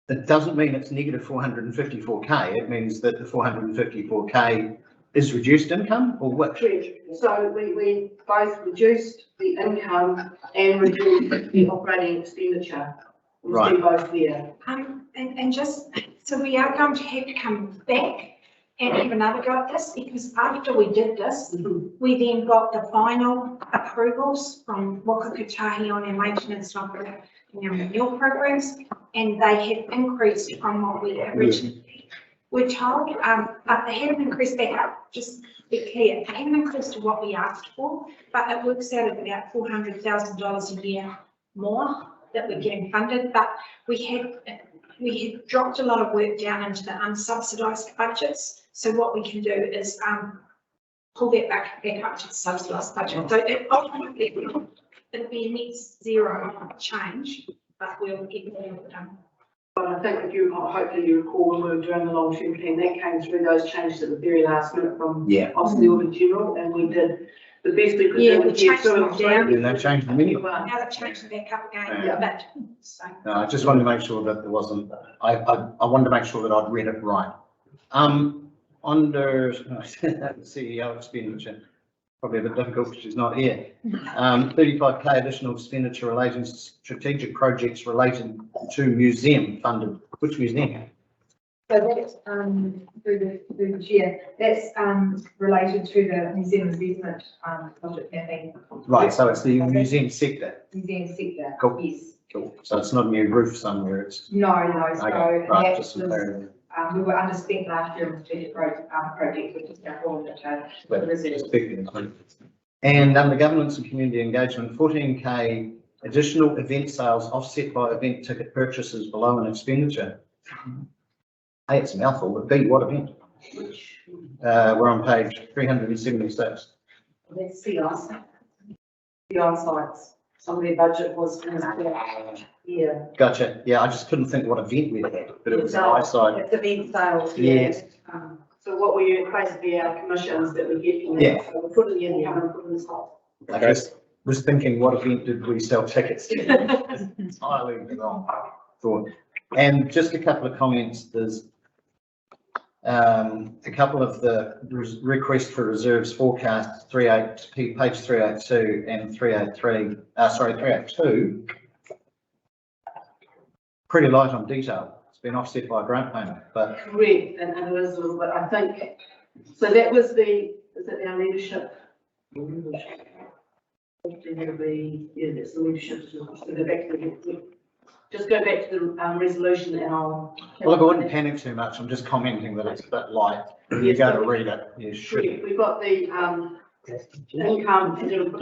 it doesn't mean it's negative 454k. It means that the 454k is reduced income, or what? Correct. So we both reduced the income and reduced the operating expenditure. We see both there. And just, so we are going to have to come back and have another go at this, because after we did this, we then got the final approvals from Waka Kotahi on our maintenance and operating our renewal programs, and they have increased from what we originally were told, but they haven't increased back up, just to be clear, they haven't increased to what we asked for, but it works out at about $400,000 a year more that we're getting funded, but we had dropped a lot of work down into the unsubsidised budgets. So what we can do is pull that back up to the subsidised budget. So ultimately it'll be a net zero change, but we'll get more done. But I think if you, hopefully you recall when we were doing the long-term plan, that came through those changes at the very last minute from Austin Urban General, and we did the best we could do. We changed them down. Then they changed the menu. Now they've changed them back up again a bit. So. No, I just wanted to make sure that there wasn't, I wanted to make sure that I'd read it right. Under CEO expenditure, probably a bit difficult because she's not here. 35k additional expenditure relating to strategic projects related to museum funded. Which museum? So that's, through the chair, that's, related to the museum investment, project mapping. Right, so it's the museum sector. Museum sector, Cool. yes. Cool. So it's not a new roof somewhere, it's. No, so Okay, right, that just some was, clarity. we were underspent last year on strategic project, which is now called the But reserve. expecting it. And under governance and community engagement, 14k additional event sales offset by event ticket purchases below an expenditure. A, it's a mouthful, but B, what event? We're on page 376. Let's see us. The on-sites, some of their budget was, yeah. Gotcha. Yeah, I just couldn't think what event we had, but it was an eyesight. It's event sales. Yes. So what we basically our commissions that we get from Yeah. that, so we put it in, and put it in the stock. I just was thinking, what event did we sell tickets to? Entirely wrong thought. And just a couple of comments. There's a couple of the request for reserves forecasts, page 382 and 383. 382. Pretty light on detail. It's been offset by a grant payment, but Correct, and it is a little bit, I think, so that was the, is it our leadership? Yeah, that's the leadership, just go back to the, just go back to the resolution and I'll. look, I wouldn't panic too much. I'm just commenting that it's a bit light. When you go to read it, you should. Correct. We've got the income and it'll put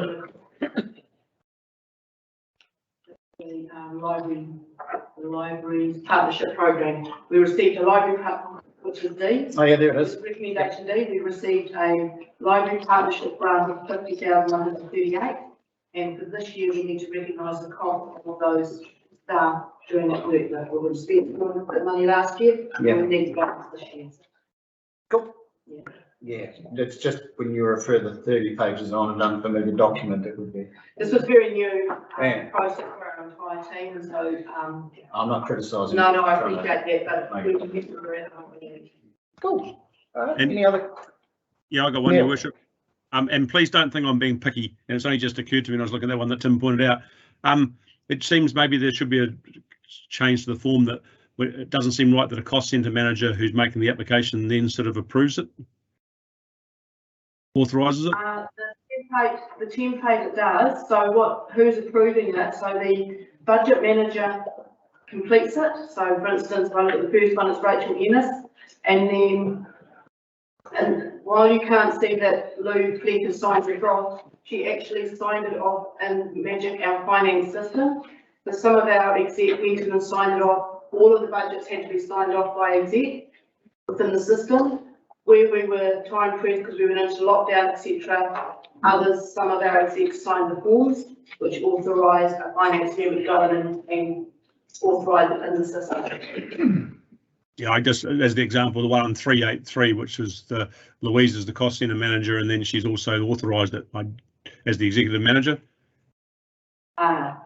the library partnership program. We received a library partner, which is D. Oh yeah, there it is. Recommendation D. We received a library partnership grant of 50,138, and for this year we need to recognise the cost of those staff doing that work that we would have spent the money last year. Yeah. We need to balance this year. Cool. Yeah. Yeah, it's just when you refer the 30 pages on an unfamiliar document, it would be. This was very new Yeah. process for our entire team, and so I'm not criticising. no, I appreciate that, but we can get to the Cool. All right. And- Any other? Yeah, I got one, Yeah. Your Worship. And please don't think I'm being picky. And it's only just occurred to me when I was looking at that one that Tim pointed out. It seems maybe there should be a change to the form that it doesn't seem right that a cost centre manager who's making the application then sort of approves it, authorises it. the template it does. So who's approving it? So the budget manager completes it. So for instance, the first one is Rachel Ennis, and then. And while you can't see that Lou Fleck has signed it off, she actually signed it off in Magic, our finance system. So some of our exec went in and signed it off. All of the budgets had to be signed off by exec within the system. Where we were time pressed because we went into lockdown, etc. Others, some of our execs signed the forms, which authorised a finance member to go in and authorise it in the system. Yeah, I just, as the example, the one on 383, which was Louise is the cost centre manager, and then she's also authorised it as the executive manager. Yeah.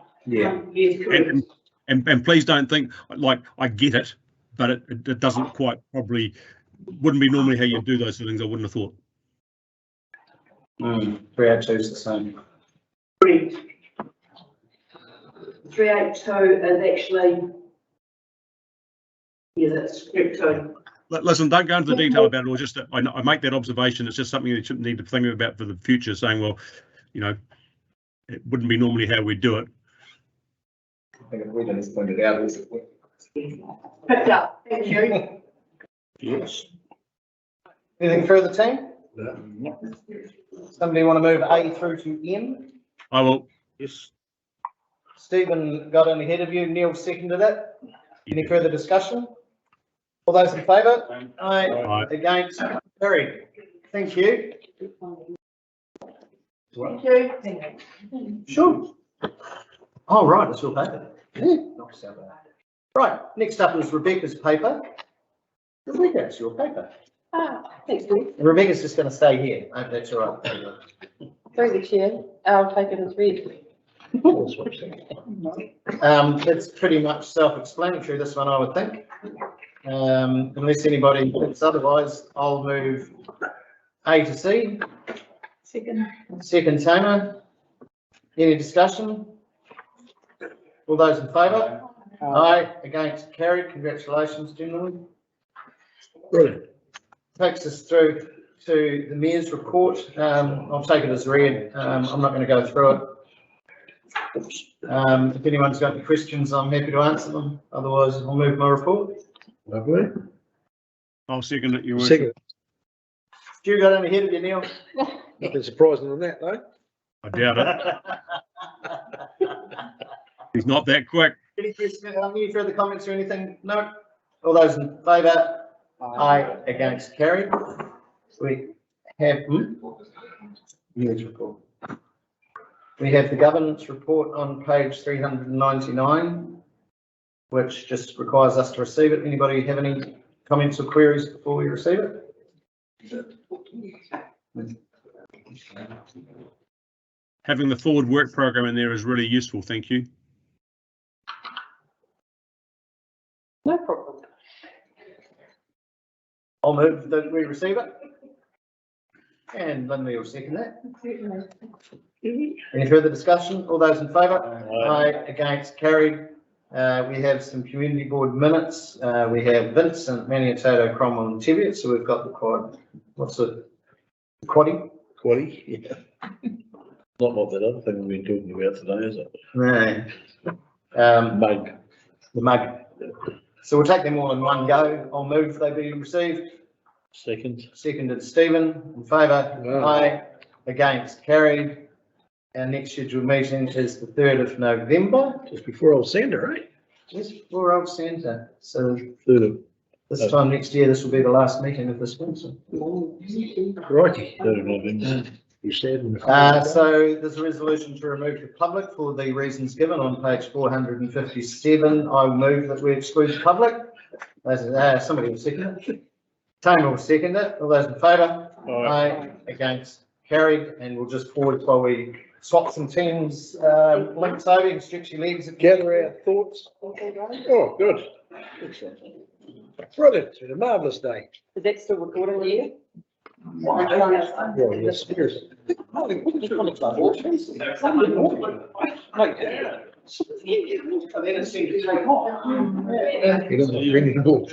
Yes, correct. And please don't think, like, I get it, but it doesn't quite probably, wouldn't be normally how you do those things, I wouldn't have thought. 302 is the same. 382 is actually, yeah, that's script two. Listen, don't go into the detail about it, or just that I make that observation. It's just something you should need to think about for the future, saying, well, you know, it wouldn't be normally how we do it. I think if we didn't point it out, is it? Picked up, thank you. Yes. Anything further, team? No. Somebody want to move A through to M? I will. Yes. Stephen got in ahead of you. Neil seconded it. Any further discussion? All those in favour? Aye. Aye. Against? Carried. Thank you. Thank you. Sure. Oh, right, it's your paper. Right, next up is Rebecca's paper. Rebecca, it's your paper. Thanks, Steve. Rebecca's just going to stay here. I hope that's all right. Through the chair, I'll take it as read. It's pretty much self-explanatory, this one, I would think. Unless anybody thinks otherwise, I'll move A to C. Second, Tamer. Any discussion? All those in favour? Aye. Against? Carried. Congratulations, gentlemen. Brilliant. Takes us through to the Mayor's report. I'll take it as read. I'm not going to go through it. If anyone's got any questions, I'm happy to answer them. Otherwise, I'll move my report. Lovely. I'll second it. You Second. Stu got in ahead of you, Neil. Nothing surprising on that, though. I doubt it. He's not that quick. Any questions, any further comments or anything? No? All those in favour? Aye. Against? Carried. We have Mayor's report. We have the governance report on page 399, which just requires us to receive it. Anybody have any comments or queries before we receive it? Having the forward work program in there is really useful. Thank you. No problem. I'll move that we receive it. And Lindsay will second that. Any further discussion? All those in favour? Aye. Against? Carried. We have some community board minutes. We have Vincent, Otago, Cromwell and Teviot. So we've got the quad. What's it? Quaddy? Quaddy, yeah. Not like that other thing we've been talking about today, is it? No. Mug. The mug. So we'll take them all in one go. I'll move they be received. Second. Seconded Stephen. In favour? Aye. Against? Carried. Our next scheduled meeting is the 3rd of November. Just before old Santa, eh? Just before old Santa. So 3rd of. this time next year, this will be the last meeting of this winter. Righty. 3rd of November. You said. So there's a resolution to remove the public for the reasons given on page 457. I move that we exclude the public. Somebody will second it. Tamer will second it. All those in favour? Aye. Against? Carried. And we'll just pause while we swap some teams, links over and stretch your legs. Gather our thoughts. Oh, good. Excellent. Brilliant. It's been a marvellous day. Is that still recording here? Well, yes, seriously. He doesn't bring it all.